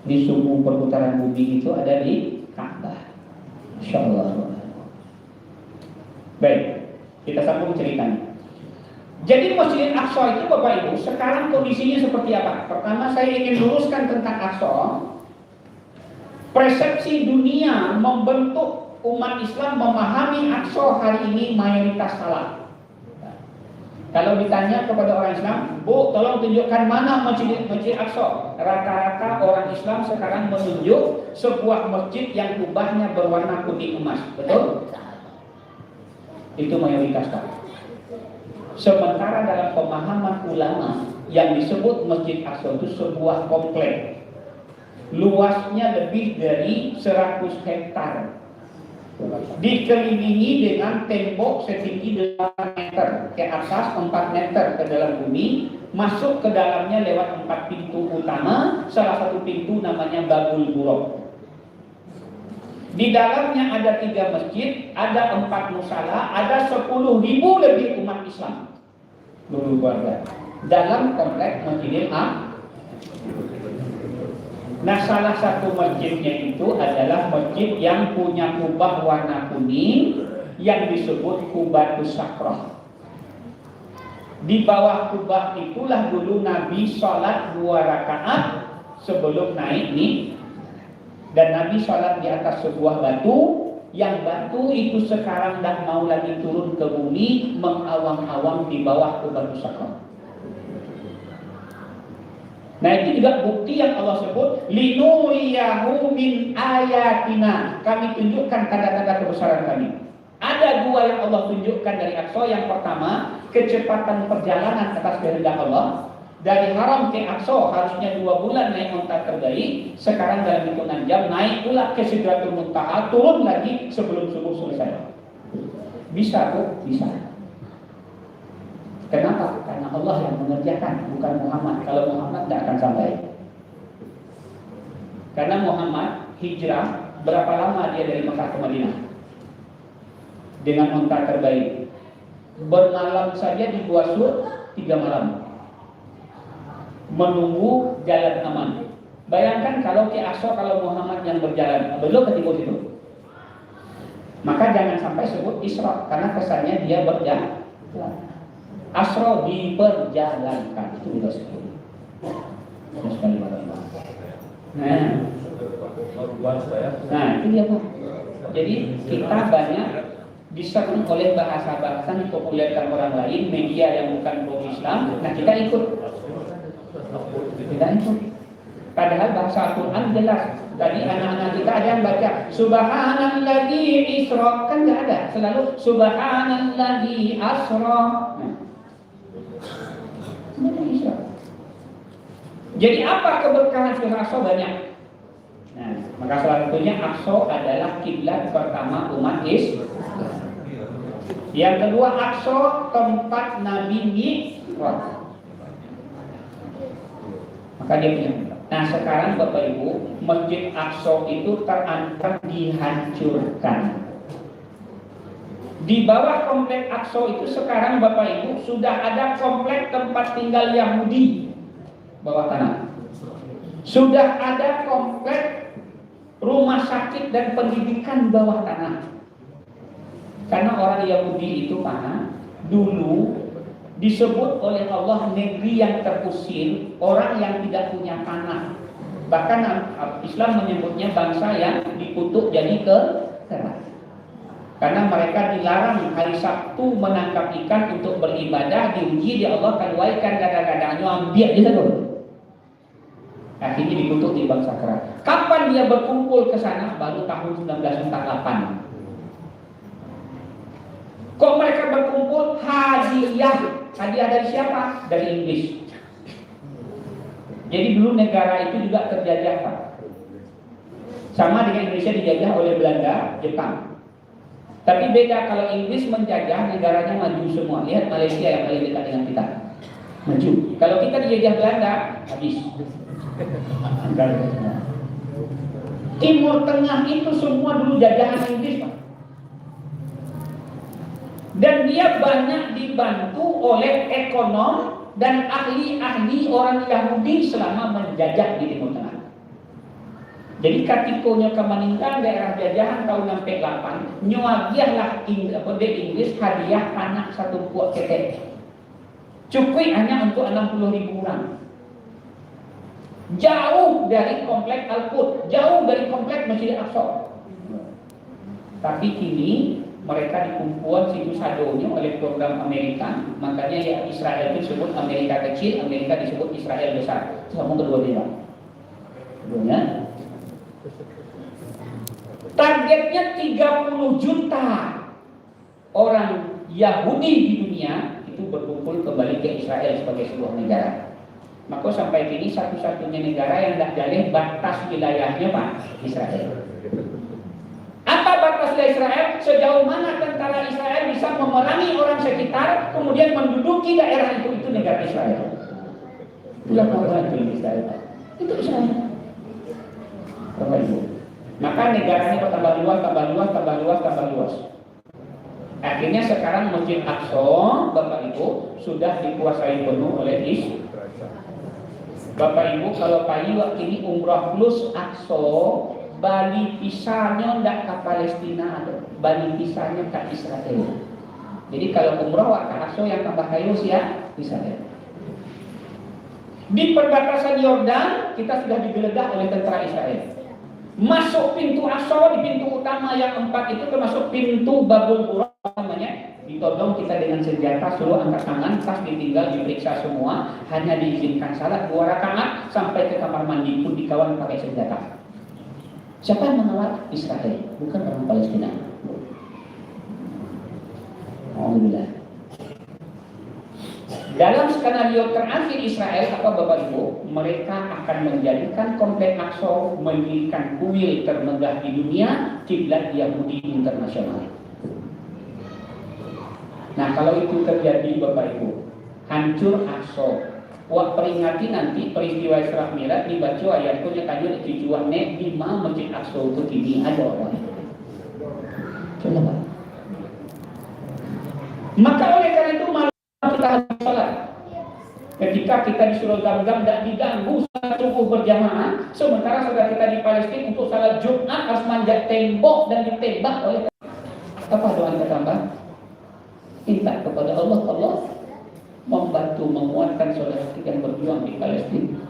Di suku perputaran bumi itu ada di Ka'bah. Insyaallah. Baik, kita sambung ceritanya. Jadi Masjid Aqsa itu Bapak Ibu sekarang kondisinya seperti apa? Pertama saya ingin luruskan tentang Aqsa. Persepsi dunia membentuk umat Islam memahami Aqsa hari ini mayoritas salah. Kalau ditanya kepada orang Islam, Bu, tolong tunjukkan mana Masjid Aqsa. Rata-rata orang Islam sekarang menunjuk sebuah masjid yang kubahnya berwarna putih emas. Betul? Itu mayoritas salah. Sementara dalam pemahaman ulama yang disebut Masjid Aqsa itu sebuah kompleks. Luasnya lebih dari 100 hektar. Dikelilingi dengan tembok setinggi 8 meter ke atas, 4 meter ke dalam bumi. Masuk ke dalamnya lewat 4 pintu utama. Salah satu pintu namanya Babul Buraq. Di dalamnya ada 3 masjid, ada 4 musala, ada 10.000 lebih umat Islam berkeluarga dalam kompleks Masjidil Aqsa. Nah, salah satu masjidnya itu adalah masjid yang punya kubah warna kuning yang disebut Qubatus Sakrah. Di bawah kubah itulah dulu Nabi sholat 2 rakaat sebelum naik nih. Dan Nabi sholat di atas sebuah batu, yang batu itu sekarang tidak mau lagi turun ke bumi, mengawang-awang di bawah Qubatus Sakrah. Nah, itu juga bukti yang Allah sebut linuriyahu min ayatina. Kami tunjukkan tanda-tanda kebesaran kami. Ada 2 yang Allah tunjukkan dari Aqsa. Yang pertama, kecepatan perjalanan atas kehendak Allah. Dari Haram ke Aqsa harusnya 2 bulan naik onta terbaik. Sekarang dalam hitungan jam naik pula ke Sidratul Muntaha, turun lagi sebelum subuh selesai. Bisa Bu? Bisa. Kenapa? Karena Allah yang mengerjakan, bukan Muhammad. Kalau Muhammad tidak akan sampai. Karena Muhammad hijrah, berapa lama dia dari Mekah ke Madinah? Dengan onta terbaik. Bermalam saja di Gua Sur 3 malam. Menunggu jalan aman. Bayangkan kalau ke Aqsa, kalau Muhammad yang berjalan, belum ke timur itu. Maka jangan sampai sebut Isra, karena kesannya dia berjalan. Asra diperjalankan, itu juga sebut. Nah, itu dia Pak. Jadi kita banyak diserang oleh bahasa-bahasa yang dipopulerkan orang lain, media yang bukan pro Islam. Nah, kita ikut. Padahal bahasa Al-Quran jelas. Tadi anak-anak kita ada yang baca Subhanalladzi Isra, kan nggak ada. Selalu Subhanalladzi Asra. Isra. Jadi apa keberkahan surah Aqsa? Banyak. Nah, maka salah satunya Aqsa adalah kiblat pertama umat Islam. Yang kedua, Aqsa tempat Nabi Mi'raj. Maka dia punya. Nah, sekarang Bapak Ibu, Masjid Aqsa itu terancam dihancurkan. Di bawah komplek Aqsa itu sekarang Bapak Ibu sudah ada komplek tempat tinggal Yahudi bawah tanah. Sudah ada komplek rumah sakit dan pendidikan bawah tanah. Karena orang Yahudi itu Pak, dulu disebut oleh Allah negeri yang terusir, orang yang tidak punya tanah. Bahkan Islam menyebutnya bangsa yang dikutuk jadi keras. Karena mereka dilarang hari Sabtu menangkap ikan untuk beribadah, diuji di Allah kan waikan kadang-kadang ambil dia satu. Akhirnya dikutuk di bangsa Sakra. Kapan dia berkumpul ke sana? Baru tahun 1948. Kok mereka berkumpul? Hadiah. Hadiah dari siapa? Dari Inggris. Jadi dulu negara itu juga terjajah, Pak. Sama dengan Indonesia dijajah oleh Belanda, Jepang. Tapi beda, kalau Inggris menjajah, negaranya maju semua. Lihat Malaysia yang paling dekat dengan kita, maju. Kalau kita dijajah Belanda, habis. Timur Tengah itu semua dulu jajahan Inggris, Pak. Dan dia banyak dibantu oleh ekonom dan ahli-ahli orang Yahudi selama menjajah di Timur Tengah. Jadi katikonya kemaningkan daerah jajahan tahun 68 nyuagiahlah Inggris hadiah anak satu buah ketek. Cukup hanya untuk 60.000 orang. Jauh dari komplek Al-Quds, jauh dari komplek Masjid Al-Aqsa. Tapi kini mereka dikumpulkan situ sadonya oleh program Amerika. Makanya ya Israel itu disebut Amerika kecil, Amerika disebut Israel besar. Sama kedua-duanya. Keduanya. Targetnya 30 juta orang Yahudi di dunia itu berkumpul kembali ke Israel sebagai sebuah negara. Maka sampai kini satu-satunya negara yang tidak jaleh batas wilayahnya, Pak, Israel. Apa batas wilayah Israel? Sejauh mana tentara Israel bisa memerangi orang sekitar kemudian menduduki daerah itu negara Israel. Itulah orang itu Israel. Itu Israel. Bapak Ibu. Maka negaranya bertambah luas. Akhirnya sekarang Masjid Aqsa, Bapak Ibu, sudah dikuasai penuh oleh Israel. Bapak Ibu, kalau payu waktu ini umrah plus Aqsa, Bali pisahnya tidak ke Palestina ada, Bali pisahnya ke Israel. Jadi kalau umrah waktu Aqsa yang tambah kayu siap Israel. Di perbatasan Yordan kita sudah digeledah oleh tentara Israel. Masuk pintu Aqsa, di pintu utama yang 4 itu termasuk pintu Babul Qura namanya. Ditodong kita dengan senjata, suruh angkat tangan, tas ditinggal, diperiksa semua, hanya diizinkan salat 2 rakaat sampai ke kamar mandi pun dikawal pakai senjata. Siapa yang mengawal? Israel, bukan orang Palestina. Alhamdulillah. Dalam skenario terakhir Israel, apa Bapak Ibu, mereka akan menjadikan komplek Aqsa mendirikan kuil termegah di dunia, kiblat Yahudi internasional. Nah kalau itu terjadi Bapak Ibu, hancur Aqsa. Wak peringati nanti peristiwa Isra Mi'raj dibaca ayat punya kajian tujuannya di mana Masjid Aqsa itu kini ada orang. Coba. Maka oleh karena itu malam kita harus salat. Ketika kita disuruh Zam-Zam tidak diganggu salat subuh berjamaah, sementara saudara kita di Palestina untuk salat Jumat harus manjat tembok dan ditembak oleh apa doa kita tambah? Minta kepada Allah membantu menguatkan saudara kita yang berjuang di Palestina.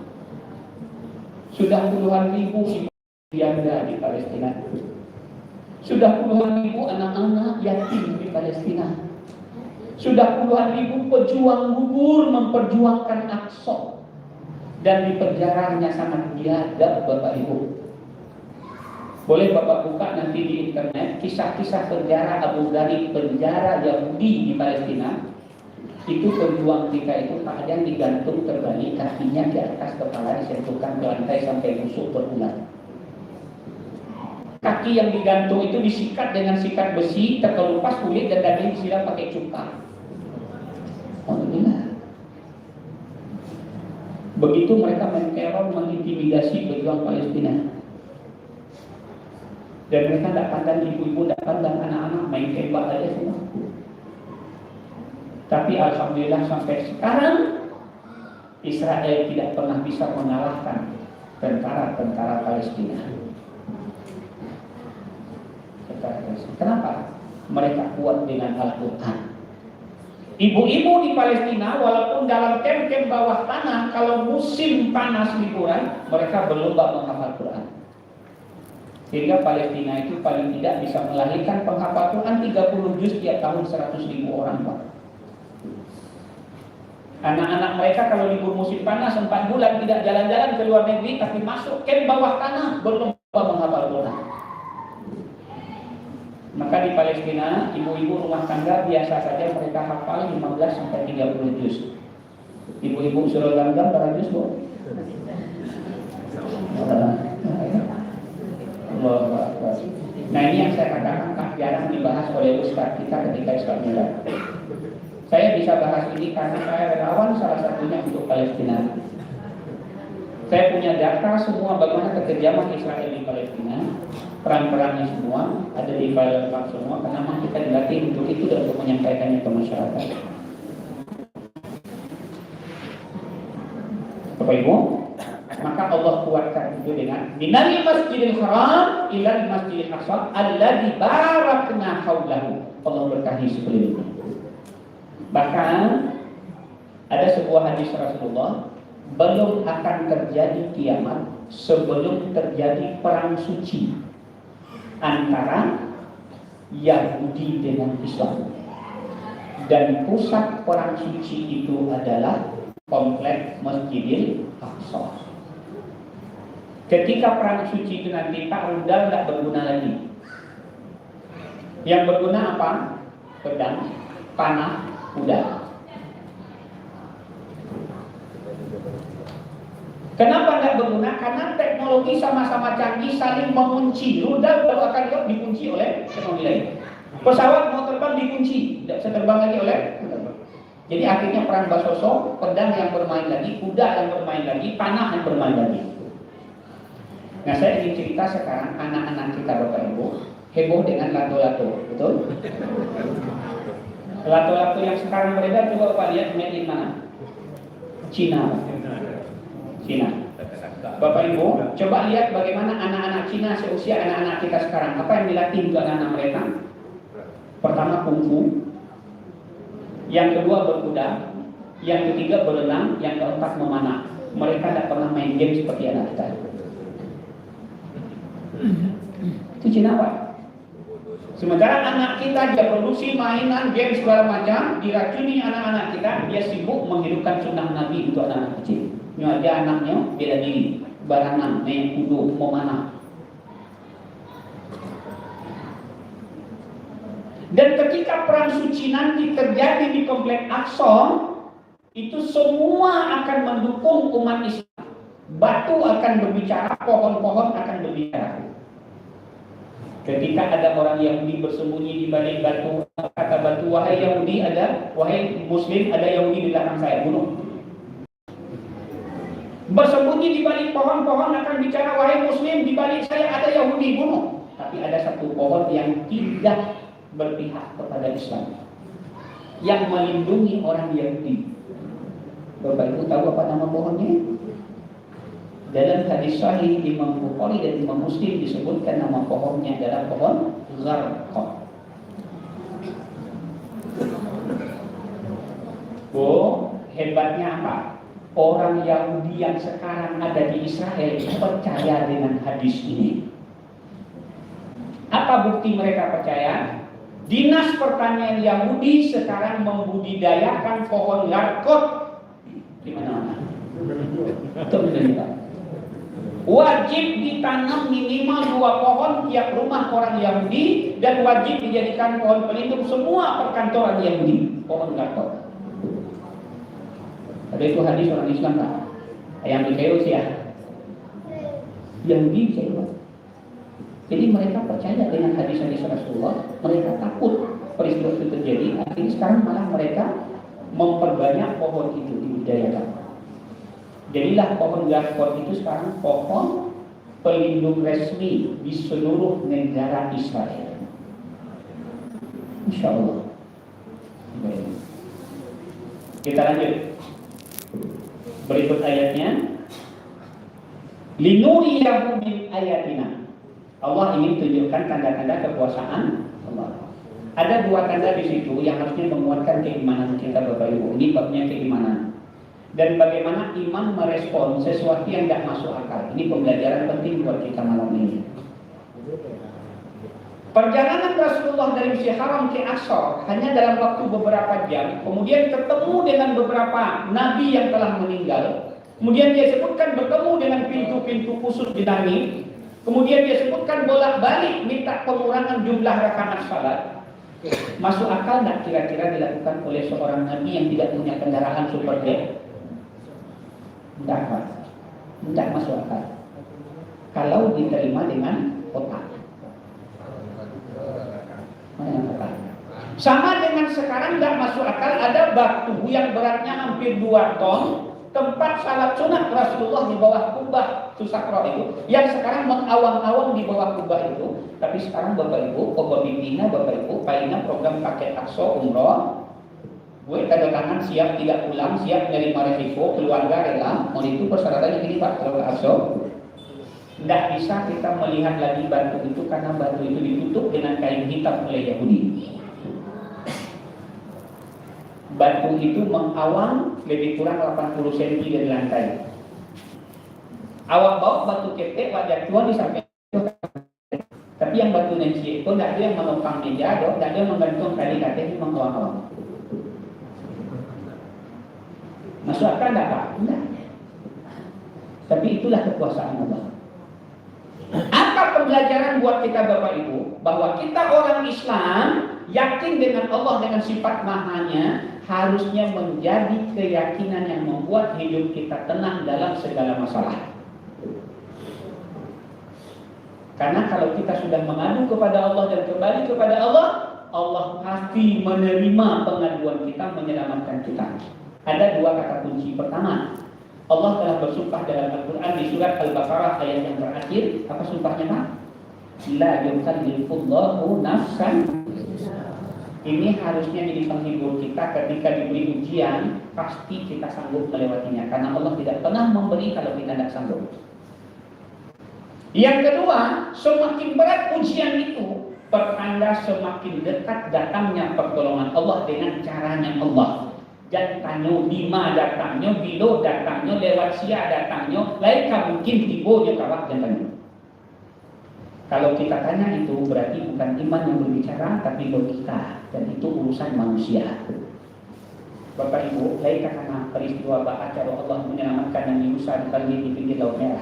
Sudah puluhan ribu janda di Palestina. Sudah puluhan ribu anak-anak yatim di Palestina. Sudah puluhan ribu pejuang gugur memperjuangkan Aqsa. Dan di penjaranya sangat biadab Bapak Ibu. Boleh Bapak buka nanti di internet kisah-kisah penjara Abu Ghraib, penjara Yahudi di Palestina. Itu pejuang kita itu tak ada yang digantung terbalik, kakinya di atas, kepala disentuhkan ke lantai sampai busuk berulang. Kaki yang digantung itu disikat dengan sikat besi, terkelupas kulit dan daging disiram pakai cuka. Alhamdulillah. Begitu mereka menteror, mengintimidasi pejuang Palestina. Dan mereka tidak pandang ibu-ibu, tidak pandang anak-anak, main tembak aja semua. Tapi alhamdulillah sampai sekarang Israel tidak pernah bisa mengalahkan tentara-tentara Palestina. Kenapa? Mereka kuat dengan Al-Quran. Ibu-ibu di Palestina walaupun dalam kem-kem bawah tanah, kalau musim panas liburan mereka berlomba menghafal Quran. Sehingga Palestina itu paling tidak bisa melahirkan penghafal Quran 30 juz tiap tahun 100.000 orang, Pak. Anak-anak mereka kalau libur musim panas 4 bulan tidak jalan-jalan ke luar negeri, tapi masuk camp bawah tanah berlomba menghafal Quran. Maka di Palestina, ibu-ibu rumah tangga biasa saja mereka hafal 15 sampai 30 juz. Ibu-ibu surah Al-An'am berapa juz, Bu? Nah, ini yang saya katakan jarang dibahas oleh ustaz kita ketika Islam Milad. Saya bisa bahas ini karena saya relawan salah satunya untuk Palestina. Saya punya data semua bagaimana kekejaman Israel di Palestina, peran-perannya semua ada di file lengkap semua, karena memang kita dilatih untuk itu dan untuk menyampaikannya ke masyarakat. Bapak Ibu, maka Allah kuatkan itu dengan minal masjidil haram ilal masjidil aqsa alladzi barakna haulahu. Allah berkahi sekelilingnya. Bahkan ada sebuah hadis Rasulullah, belum akan terjadi kiamat sebelum terjadi perang suci antara Yahudi dengan Islam. Dan pusat perang suci itu adalah kompleks Masjidil Aqsa. Ketika perang suci itu nanti tak rudal tidak berguna lagi. Yang berguna apa? Pedang, panah, kuda. Kenapa tidak berguna? Karena teknologi sama-sama canggih, saling mengunci. Rudal baru akan dikunci oleh teknologi lain. Pesawat mau terbang dikunci, tidak bisa terbang lagi oleh. Jadi akhirnya perang basoso, pedang yang bermain lagi, kuda yang bermain lagi, panah yang bermain lagi. Nah, saya ingin cerita sekarang anak-anak kita Bapak Ibu heboh dengan lato-lato, betul? Lato-lato yang sekarang beredar coba Bapak lihat made in mana? Cina. Cina. Bapak Ibu, coba lihat bagaimana anak-anak Cina seusia anak-anak kita sekarang. Apa yang dilatih untuk anak-anak mereka? Pertama kungfu, yang kedua berkuda, yang ketiga berenang, yang keempat memanah. Mereka tidak pernah main game seperti anak kita. Itu Cina, Pak. Sementara anak kita dia produksi mainan, game segala macam, diracuni anak-anak kita, dia sibuk menghidupkan sunnah Nabi untuk anak-anak kecil. Ini aja anaknya bela diri, barangan, main kudu, memanah. Dan ketika perang suci nanti terjadi di kompleks Aqsa, itu semua akan mendukung umat Islam. Batu akan berbicara, pohon-pohon akan berbicara. Ketika ada orang Yahudi bersembunyi di balik batu, kata batu, wahai Yahudi ada, wahai Muslim ada Yahudi di belakang saya, bunuh. Bersembunyi di balik pohon-pohon akan bicara, wahai Muslim di balik saya ada Yahudi, bunuh. Tapi ada satu pohon yang tidak berpihak kepada Islam, yang melindungi orang Yahudi. Bapak Ibu tahu apa nama pohonnya? Dalam hadis sahih Imam Bukhari dan Imam Muslim disebutkan nama pohonnya adalah pohon Gharqad. Hebatnya apa? Orang Yahudi yang sekarang ada di Israel percaya dengan hadis ini. Apa bukti mereka percaya? Dinas pertanian Yahudi sekarang membudidayakan pohon Gharqad di mana-mana. Wajib ditanam minimal 2 pohon tiap rumah orang Yahudi dan wajib dijadikan pohon pelindung semua perkantoran Yahudi. Pohon Gharqad. Ada itu hadis orang Islam tak? Yang dikeus ya. Yahudi saya. Jadi mereka percaya dengan hadis-hadis Rasulullah, mereka takut peristiwa itu terjadi. Akhirnya sekarang malah mereka memperbanyak pohon itu dibudidayakan. Jadilah pohon Gharqad itu sekarang pohon pelindung resmi di seluruh negara Israel. Insya Allah. Kita lanjut. Berikut ayatnya. Linuriyahu min ayatina. Allah ingin tunjukkan tanda-tanda kekuasaan Allah. Ada 2 tanda di situ yang harusnya menguatkan keimanan kita Bapak Ibu. Ini babnya keimanan. Dan bagaimana iman merespon sesuatu yang tidak masuk akal. Ini pembelajaran penting buat kita malam ini. Perjalanan Rasulullah dari Masjidil Haram ke Aqsa hanya dalam waktu beberapa jam. Kemudian ketemu dengan beberapa nabi yang telah meninggal. Kemudian dia sebutkan bertemu dengan pintu-pintu khusus di langit. Kemudian dia sebutkan bolak-balik minta pengurangan jumlah rakaat salat. Masuk akal tak kira-kira dilakukan oleh seorang nabi yang tidak punya kendaraan superjet? Tidak masuk akal. Kalau diterima dengan otak. Sama dengan sekarang tidak masuk akal ada batu yang beratnya hampir 2 ton tempat salat sunat Rasulullah di bawah kubah Susakro itu, yang sekarang mengawang-awang di bawah kubah itu. Tapi sekarang Bapak Ibu, pembina Bapak Ibu, paina program paket Aqsa umroh, gue tanda tangan siap tidak pulang, siap menerima resiko, keluarga rela. Mau itu persyaratannya gini Pak, kalau ke Aqsa tidak bisa kita melihat lagi batu itu karena batu itu ditutup dengan kain hitam oleh Yahudi. Batu itu mengawang lebih kurang 80 cm dari lantai. Awak bawa batu ketek wajah tuan di samping. Tapi yang batu nanti itu tidak ada yang menopang meja, tidak ada yang menggantung tali katek, mengawang-awang. Masuk akal tidak Pak? Tidak. Tapi itulah kekuasaan Allah. Apa pembelajaran buat kita Bapak Ibu? Bahwa kita orang Islam yakin dengan Allah dengan sifat mahanya, harusnya menjadi keyakinan yang membuat hidup kita tenang dalam segala masalah. Karena kalau kita sudah mengadu kepada Allah dan kembali kepada Allah, Allah pasti menerima pengaduan kita, menyelamatkan kita. Ada 2 kata kunci. Pertama, Allah telah bersumpah dalam Al-Quran di surat Al-Baqarah ayat yang terakhir. Apa sumpahnya Pak? La yukallifullahu nafsan. Ini harusnya jadi penghibur kita ketika diberi ujian, pasti kita sanggup melewatinya. Karena Allah tidak pernah memberi kalau kita tidak sanggup. Yang kedua, semakin berat ujian itu, pertanda semakin dekat datangnya pertolongan Allah dengan caranya Allah. Datangnya lima datangnya, bilo datangnya, lewat sia datangnya, lain mungkin tibonya kawat datangnya. Kalau kita tanya itu berarti bukan iman yang berbicara, tapi logika, dan itu urusan manusia. Bapak Ibu, lain karena peristiwa acara Allah menyelamatkan Nabi Musa di pinggir Laut Merah.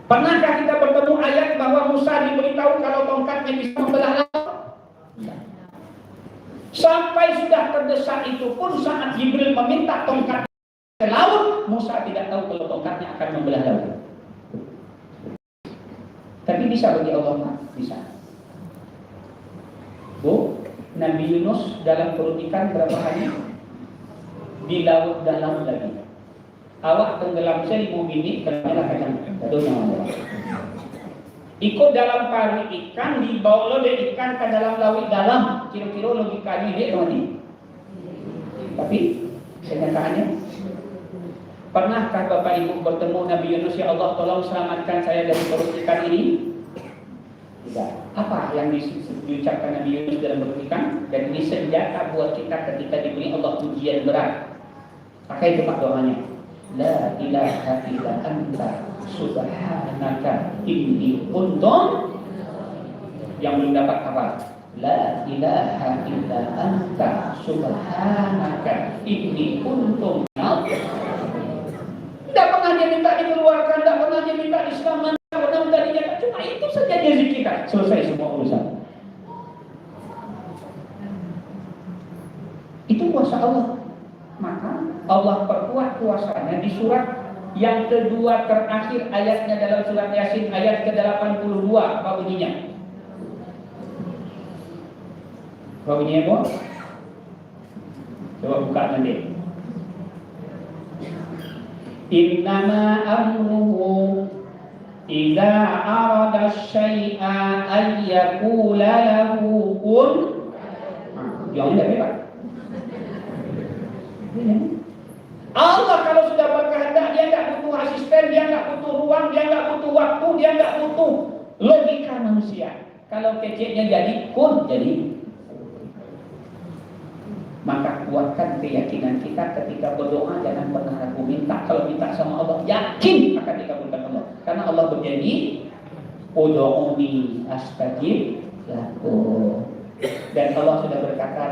Pernahkah kita bertemu ayat bahwa Musa diberitahu kalau tongkatnya bisa membelah laut? Sampai sudah terdesak itu pun saat Jibril meminta tongkat ke laut, Musa tidak tahu kalau tongkatnya akan membelah laut. Tapi bisa bagi Allah, bisa. Bu, Nabi Yunus dalam perut ikan berapa hari? Di laut dalam lagi. Awak tenggelam 1000 menit, kerana kacang. Ikut dalam pari ikan, dibawa oleh ikan ke dalam laut dalam. Kira-kira logikanya dia mana? Tapi kenyataannya, pernahkah Bapak Ibu bertemu Nabi Yunus, ya Allah tolong selamatkan saya dari perut ikan ini? Tidak. Apa yang diucapkan Nabi Yunus dalam perut ikan? Dan ini senjata buat kita ketika diberi Allah ujian berat. Pakai itu Pak doanya. La ilaha illa anta subhanaka inni kuntum. Yang belum dapat apa? La ilaha illa anta subhanaka inni kuntum. Tidak pernah dia minta dikeluarkan, tidak pernah dia minta diselamatkan, tidak pernah minta dijaga. Cuma itu saja dia zikirkan. Selesai semua urusan. Itu kuasa Allah. Maka Allah perkuat kuasanya di surat yang kedua terakhir ayatnya dalam surat Yasin ayat ke-82. Apa bunyinya? Apa bunyinya, Bu? Coba buka nanti. Innama amruhu idza arada syai'a ay yaqula lahu kun. Jangan enggak bebas. Allah kalau sudah berkehendak, dia enggak butuh asisten, dia enggak butuh ruang, dia enggak butuh waktu, dia enggak butuh logika manusia. Kalau keceknya jadi kun jadi. Maka kuatkan keyakinan kita ketika berdoa, jangan pernah ragu minta. Kalau minta sama Allah, yakin akan dikabulkan Allah. Karena Allah berjanji, Ud'uni astajib lakum. Dan Allah sudah berkata,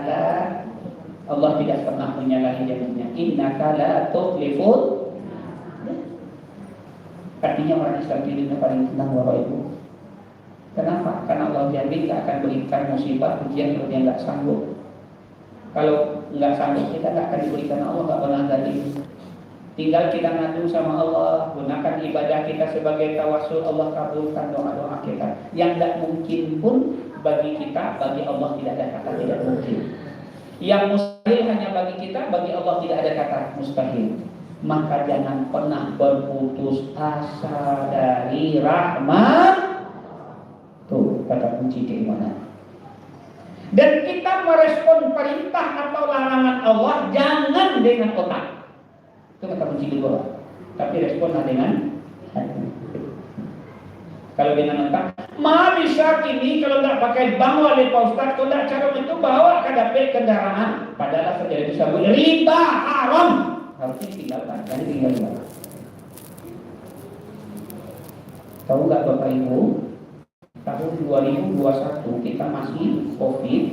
Allah tidak pernah menyalahi janjinya. Innaka la tukhliful. Artinya orang Islam ini paling tenang Bapak Ibu. Kenapa? Karena Allah jamin tidak akan berikan musibah ujian kalau dia nggak sanggup. Kalau nggak sanggup kita nggak akan diberikan, Allah nggak pernah tadi. Tinggal kita ngadu sama Allah, gunakan ibadah kita sebagai tawasul, Allah kabulkan doa-doa kita. Yang tidak mungkin pun bagi kita, bagi Allah tidak ada kata tidak mungkin. Yang mustahil hanya bagi kita, bagi Allah tidak ada kata mustahil. Maka jangan pernah berputus asa dari rahmat. Tuh kata kunci keimanan. Dan kita merespon perintah atau larangan Allah jangan dengan otak. Itu kata kunci kedua. Tapi responlah dengan hati. Kalau dengan otak, bisa kini kalau tidak pakai bank oleh Pak Ustaz, kalau tidak cara itu bawa ke dapet kendaraan. Padahal saja bisa riba haram. Harusnya ditinggalkan, jadi tinggalkan. Tahu nggak Bapak Ibu? Tahun 2021 kita masih COVID.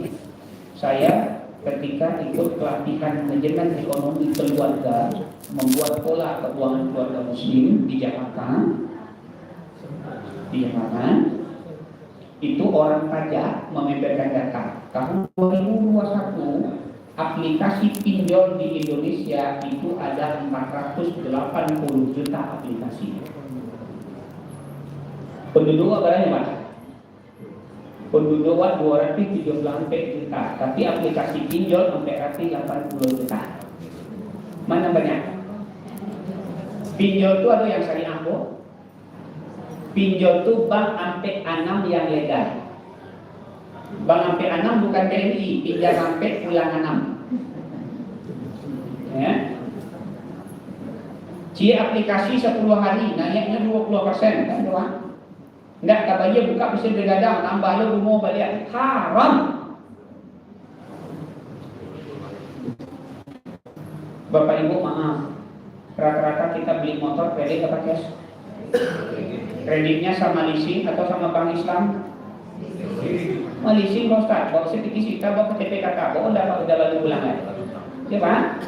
Saya ketika ikut pelatihan manajemen ekonomi keluarga, membuat pola keuangan keluarga muslim di Jakarta. Itu orang pajak membeberkan data. Tahun 2021 aplikasi pinjol di Indonesia itu ada 480 juta aplikasi. Penduduk berapa Mas? Penduduk 217 juta, tapi aplikasi pinjol sampai 80 juta. Mana banyak? Pinjol itu ada yang syariah kok. Pinjol itu bank sampai 6 yang legal. Bank sampai 6 bukan TNI, pinjam sampai pulang 6. Ya. Aplikasi 10 hari naiknya 20%, kan doang. Enggak, katanya buka bisa bergadang, tambah lo rumah balik. Haram. Bapak Ibu maaf, rata-rata kita beli motor kredit apa cash? Kreditnya sama leasing atau sama bank Islam? Leasing Pak Ustaz, bawa sertifikat kita, bawa KTP kakak, bawa udah lalu pulang ya? Ya Pak?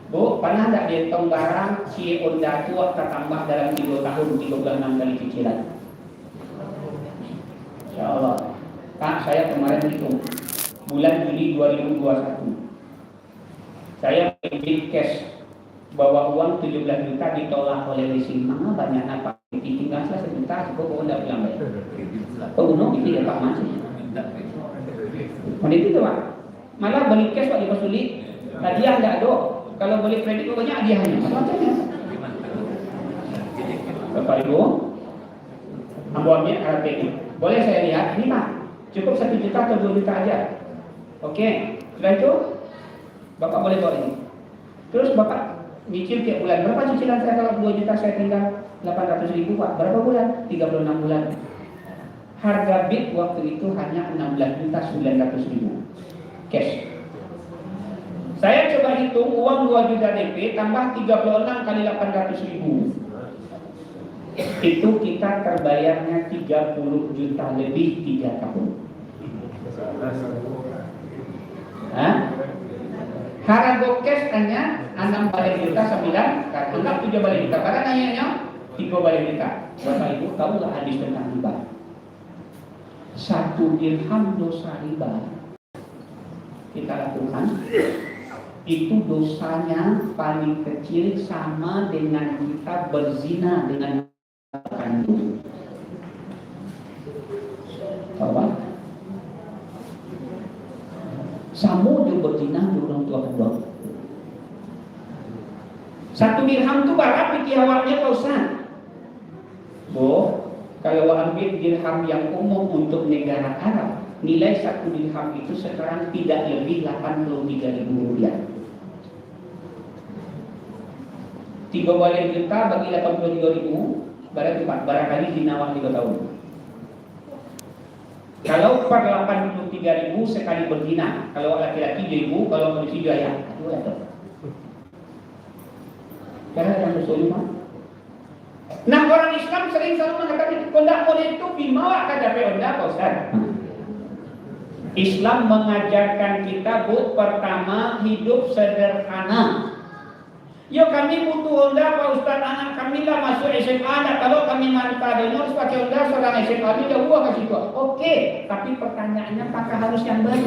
Bu, pernah tak dihitung barang si Honda itu tertambah dalam 3 tahun 36 kali cicilan? Ya Allah, Pak, saya kemarin hitung bulan Juli 2021 saya beli cash, bawa uang 17 juta ditolak oleh leasing. Mana banyak apa? Tinggal saya sebentar, cukup udah bilang baik. Pengunung itu ya Pak masih. Itu tuh Pak. Malah beli cash Pak dipasuli, hadiah enggak ada. Kalau beli kredit banyak hadiahnya. Macamnya. Bapak Ibu, ambilnya RPI. Boleh saya lihat? Ini Pak, cukup 1 juta atau 2 juta aja. Oke, setelah itu Bapak boleh bawa ini. Terus Bapak nyicil tiap bulan. Berapa cicilan saya kalau 2 juta saya tinggal 800.000 Pak? Berapa bulan? 36 bulan. Harga bid waktu itu hanya 16.900.000 cash. Saya coba hitung uang 2 juta DP tambah 36 kali 800.000. Itu kita terbayarnya 30 juta lebih 3 tahun. Hah? Harga cash hanya 6 balik juta 9 kartu 7 balik juta. Karena nanya 3 balik juta. Bapak Ibu tahu nggak hadis tentang riba? 1 dirham dosa riba kita lakukan itu dosanya paling kecil sama dengan kita berzina dengan kandung. Tahu? Samu dia berzina di orang tua kedua. 1 dirham itu berapa pikir awalnya Pak Ustaz? Kalau ambil dirham yang umum untuk negara Arab, nilai 1 dirham itu sekarang tidak lebih 83.000 rupiah. 3 balik juta bagi 83.000 berarti barangkali dinawah 3 tahun. Kalau per 83.000 sekali berzina, kalau laki-laki 7.000, kalau manusia juga ya. Karena yang bersolima Nah, orang Islam sering selalu mengatakan kondak boleh itu bimawa KJP onda, Pak Ustaz. Islam mengajarkan kita, Bu, pertama hidup sederhana. Yo, kami butuh Honda, Pak Ustaz, anak kami lah masuk SMA. Nah, kalau kami mantap dengar pakai Honda, seorang SMA ini jauh ke situ. Oke, tapi pertanyaannya apakah harus yang baru?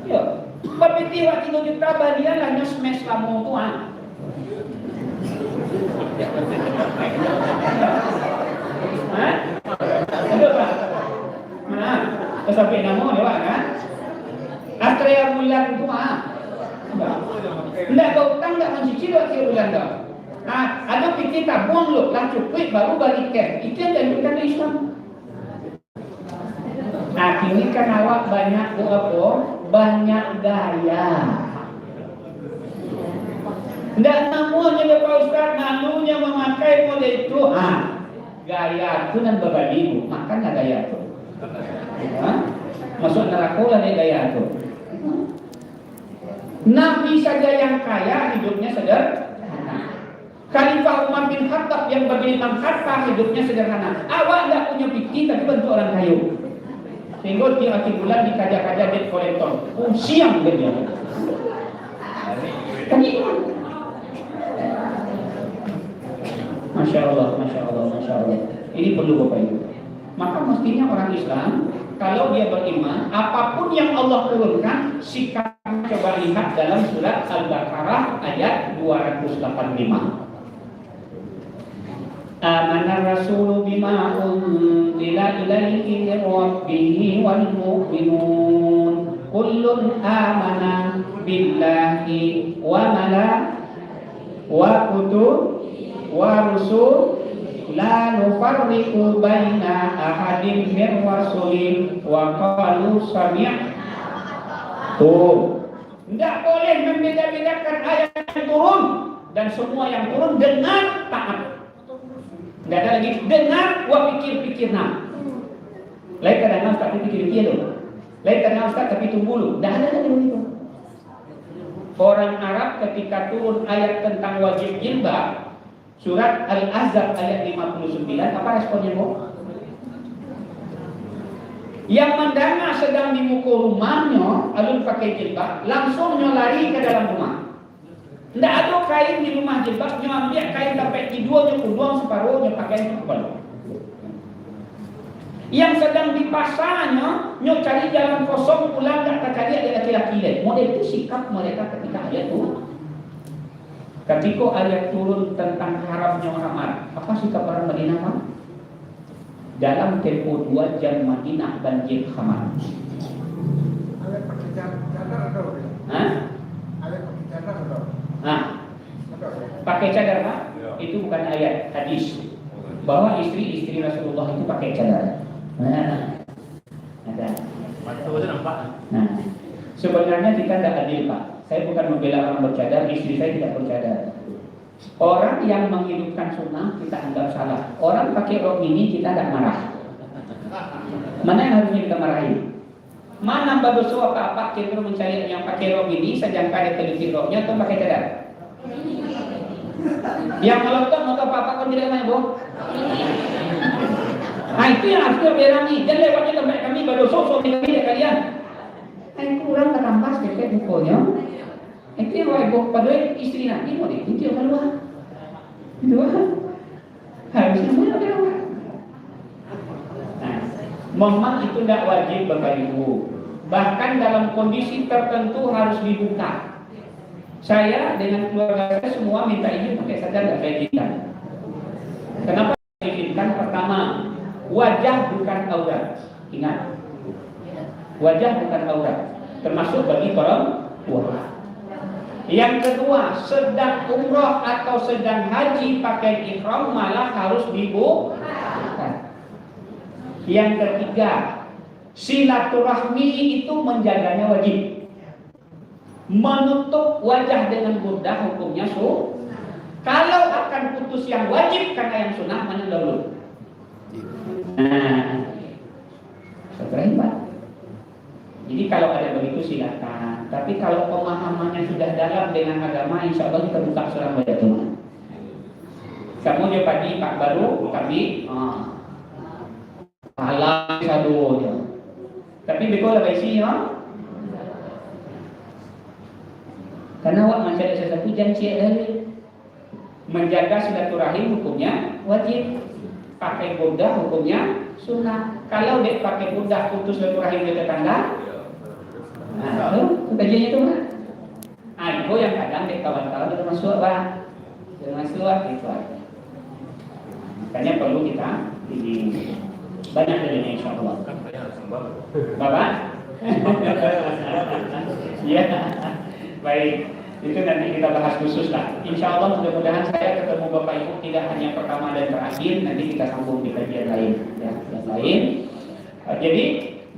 Yo, berpikir waktu 3 juta balian hanya smash kamu tuan. Hah? Ada Pak? Nah, sampai nama lewat kan? Astrea bulan itu enggak kau utang enggak mencicil waktu bulan dah. Nah, ada fikir tabung lo, lah cukup baru balik cash. Itu yang dianjurkan Islam. Nah, kini kan awak banyak apa? Banyak gaya. Enggak namanya Pak Ustaz, malunya memakai model itu. Gaya itu dan berbagi, makanya gaya itu. Masuk neraka lah dia gaya itu. Nabi saja yang kaya hidupnya sederhana. Khalifah Umar bin Khattab yang bagi Imam Khattab hidupnya sederhana. Awak tidak punya fikir tapi bentuk orang kayu. Sehingga tiap akhir bulan dikaja-kaja debt collector. Siang dia. Tapi Masya Allah, Masya Allah, Masya Allah. Ini perlu Bapak Ibu. Maka mestinya orang Islam kalau dia beriman, apapun yang Allah turunkan, sikap coba lihat dalam surat Al-Baqarah ayat 285. Amana Rasulu bima unzila ilaihi min rabbih wal mu'minun kullun amana billahi wa malaikatihi wa kutubihi wa rusulihi la nufarriqu baina ahadin min rasulih wa qalu sami'na. Tuh, tidak boleh membeda-bedakan ayat yang turun dan semua yang turun dengar taat. Tidak ada lagi dengar wa pikir-pikir nah. Lain kadang Ustaz pikir-pikir dulu. Lain kadang Ustaz tapi tunggu dulu. Tidak ada lagi begitu. Orang Arab ketika turun ayat tentang wajib jilbab, surat Al-Ahzab ayat 59, apa responnya Bu? Yang mendana sedang dimukul rumahnya, alun pakai jilbab, langsung lari ke dalam rumah. Tidak ada kain di rumah jilbab, nyo ambil kain sampai tidurnya kuduang separuhnya pakai kepala. Yang sedang di pasarnya, nyo cari jalan kosong pulang tak cari ada laki-laki lain. Model itu sikap mereka ketika ayat turun. Ketika ayat turun tentang haramnya khamar, apa sikap orang Madinah Pak? Dalam tempo 2 jam Madinah banjir khamar. Ada pakai cadar atau? Hah? Ada pakai cadar atau? Pakai cadar Pak? Itu bukan ayat hadis bahwa istri-istri Rasulullah itu pakai cadar. Ada. Nah, sebenarnya kita tidak adil Pak. Saya bukan membela orang bercadar, istri saya tidak bercadar. Orang yang menghidupkan sunnah kita anggap salah. Orang pakai rok mini kita tidak marah. Mana yang harusnya kita marahi? Mana bagus apa-apa cenderung mencari yang pakai rok mini sedangkan ada teliti roknya atau pakai cadar? Yang melotot atau apa-apa kan tidak main Bu? Nah itu yang harus kita berani. Dan lewatnya tempat kami baru sosok kami kalian. Itu orang ketampas keket bukunya. Itu yang wajib padahal istri nanti mau itu yang keluar. Itu harusnya mana keluar. Nah, memang itu tidak wajib Bapak Ibu. Bahkan dalam kondisi tertentu harus dibuka. Saya dengan keluarga saya semua minta izin pakai sadar tidak saya izinkan. Kenapa saya izinkan? Pertama, wajah bukan aurat. Ingat, wajah bukan aurat, termasuk bagi perempuan. Yang kedua, sedang umroh atau sedang haji pakai ihram malah harus dibuka. Yang ketiga, silaturahmi itu menjaganya wajib. Menutup wajah dengan burdah hukumnya Kalau akan putus yang wajib karena yang sunnah mana dahulu? Nah, setelah Pak. Jadi kalau ada begitu silakan. Tapi kalau pemahamannya sudah dalam dengan agama, insya Allah kita buka surah wajah Tuhan. Kamu dia pagi pak baru kami halal sadu dia. Tapi beko lah baisi ya. Karena awak masih ada sesuatu janji dari menjaga silaturahim hukumnya wajib, pakai bodah hukumnya sunnah. Kalau dek pakai bodah putus silaturahim ke tetangga, nah itu kajiannya itu kan. Itu yang kadang dek kawan-kawan itu masuk bang, masuk gitu aja. Makanya perlu kita ini banyak dalilnya insya Allah. Bapak? Iya. Baik, itu nanti kita bahas khusus lah. Insya Allah mudah-mudahan saya ketemu Bapak Ibu tidak hanya pertama dan terakhir, nanti kita sambung di kajian lain. Ya, yang lain. Jadi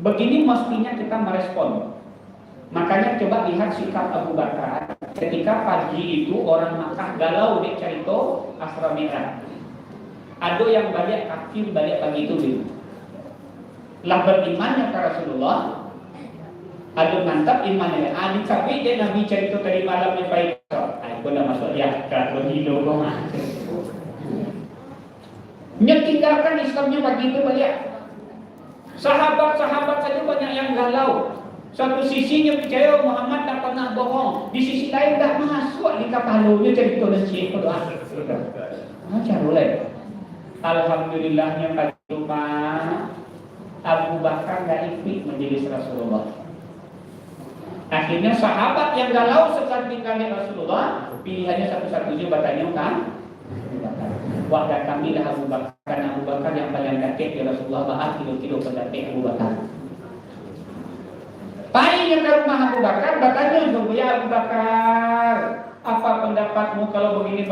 begini mestinya kita merespon. Makanya coba lihat sikap Abu Bakar ketika pagi itu orang Makkah galau di cerita Asra Mi'raj. Ada yang balik kafir balik pagi itu gitu. Lah berimannya ke Rasulullah. Ada mantap imannya. Adik tapi dia Nabi cerita tadi malam yang baik. Aku dah masuk ya kalau hilo kau mah. Tinggalkan Islamnya pagi itu balik. Sahabat-sahabat saja banyak yang galau. Satu sisinya percaya Muhammad tak pernah bohong. Di sisi lain tak masuk di kapalunya cerita masjid berdoa. Macam boleh. Alhamdulillahnya pagi itu Abu Bakar tak ikut menjadi Rasulullah. Akhirnya sahabat yang galau setelah tinggalnya Rasulullah, pilihannya satu-satunya bertanya kan? Wahda kami dah Abu Bakar, karena Abu Bakar yang paling dekat di Rasulullah, bahas kilo-kilo pendapat Abu Bakar. Pai yang ke rumah Abu Bakar bertanya, ya Abu Bakar, apa pendapatmu kalau begini?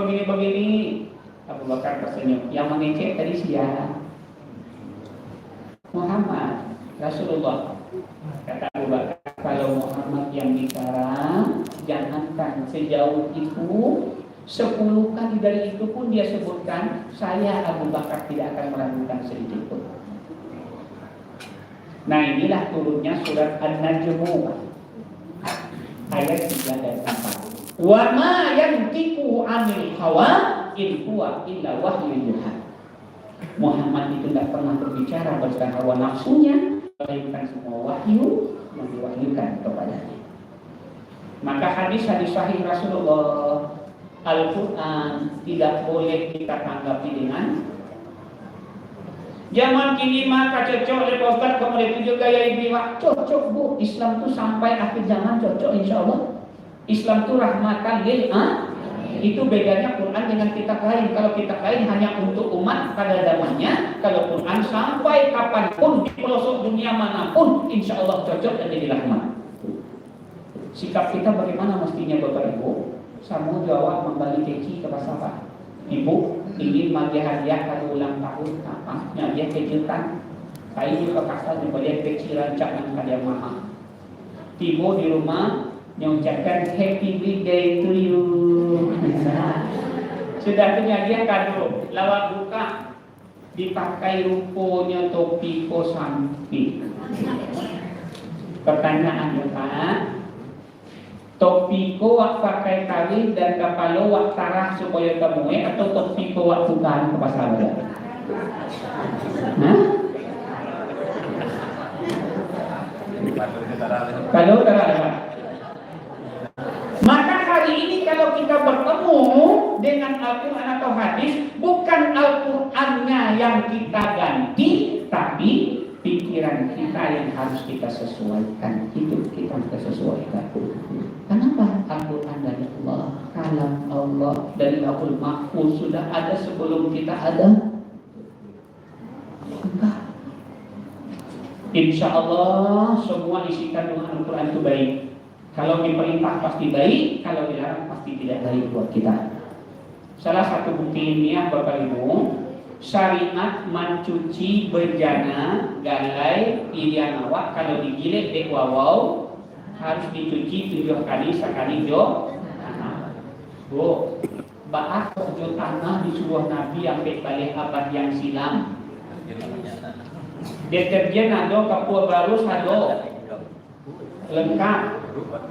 Abu Bakar tersenyum, yang mengecek tadi siapa? Muhammad, Rasulullah. Kata Abu Bakar, kalau Muhammad yang bicara, jangankan sejauh itu, 10 kali dari itu pun dia sebutkan, saya Abu Bakar tidak akan meragukan sedikit pun. Nah inilah turunnya surat An-Najm ayat 3 dan 4. Wa ma yantiqu 'anil hawa in huwa illa wahyun yuha. Muhammad itu tidak pernah berbicara berdasarkan hawa nafsunya, melainkan semua wahyu yang diwahyukan kepadanya. Maka hadis-hadis sahih Rasulullah, Al-Quran tidak boleh kita tanggapi dengan zaman kini maka cocok oleh Ustaz kemudian itu juga ya ibu cocok bu. Islam itu sampai akhir zaman cocok insya Allah. Islam itu rahmatan lil itu bedanya Quran dengan kitab lain. Kalau kitab lain hanya untuk umat pada zamannya, kalau Quran sampai kapanpun di pelosok dunia manapun insya Allah cocok dan jadi rahmat. Sikap kita bagaimana mestinya Bapak Ibu? Samu jawab membalik keci ke pasapa. Ibu ingin bagi hadiah pada ulang tahun apa? Dia kejutan. Saya juga kasar dibalik keci rancangan hadiah mahal. Tiba di rumah mengucapkan happy birthday to you. Sudah punya dia kado, lawak buka dipakai rupanya topi kosampi. Pertanyaan Pak, topi ko wak pakai tali dan kapalo wak tarah supaya kamu atau topi ko wak bukan ke pasar dia? Kalau tarah. Maka hari ini kalau kita bertemu dengan Al-Quran atau hadis, bukan Al-Qurannya yang kita ganti, tapi pikiran kita yang harus kita sesuaikan. Hidup kita sesuaikan. Kenapa Al-Quran dari Allah, kalam Allah dari Lauhul Mahfuz sudah ada sebelum kita ada? Enggak. Insya Allah semua isi kandungan Al-Quran itu baik. Kalau diperintah pasti baik, kalau dilarang pasti tidak baik buat kita. Salah satu bukti ilmiah Bapak Ibu, syariat mencuci bejana, galai, pilihan awak kalau digilek dek wawau harus dicuci 7 kali sekali jo. Bu, bahas jo tanah di sebuah nabi yang balik abad yang silam. Deterjen ada, kapur baru ada, lengkap.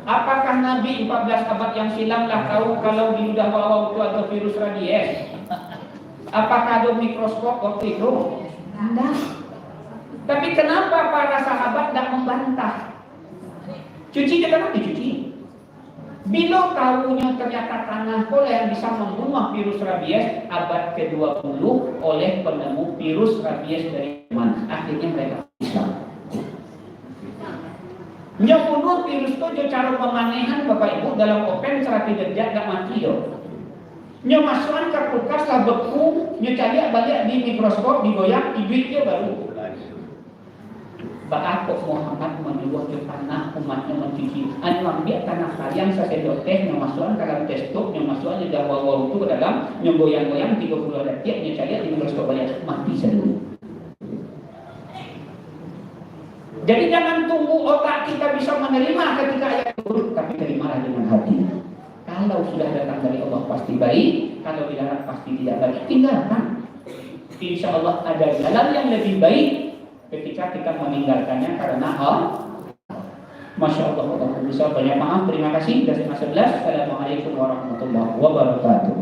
Apakah Nabi 14 abad yang silam lah tahu kalau di ludah wawau itu ada virus rabies? Apakah ada mikroskop waktu itu? Tidak. Tapi kenapa para sahabat tidak membantah? Cuci kita kan dicuci. Bila tahunya ternyata tanah pula yang bisa membunuh virus rabies abad ke-20 oleh penemu virus rabies dari Jerman. Akhirnya mereka Islam. Nyabunuh virus itu cara pemanehan Bapak Ibu dalam open serapi derajat gak mati yo. Masukkan ke kulkas lah beku, cari balik di mikroskop digoyang, ibitnya baru. Bapak Muhammad menyuruh ke tanah umatnya mencuci. Anu ambil tanah kalian sasedot teh masukkan ke dalam testuk, masukkan di dalam wawah itu ke dalam, goyang-goyang 30 detik, cari di mikroskop balik mati seluruh. Jadi jangan tunggu otak kita bisa menerima ketika ayat turun, tapi terimalah dengan hati. Kalau sudah datang dari Allah pasti baik, kalau dilarang pasti tidak baik. Tinggalkan. Insya Allah ada jalan yang lebih baik ketika kita meninggalkannya karena Masya Allah, Allah bisa banyak maaf. Terima kasih. Dari 11. Assalamualaikum warahmatullahi wabarakatuh.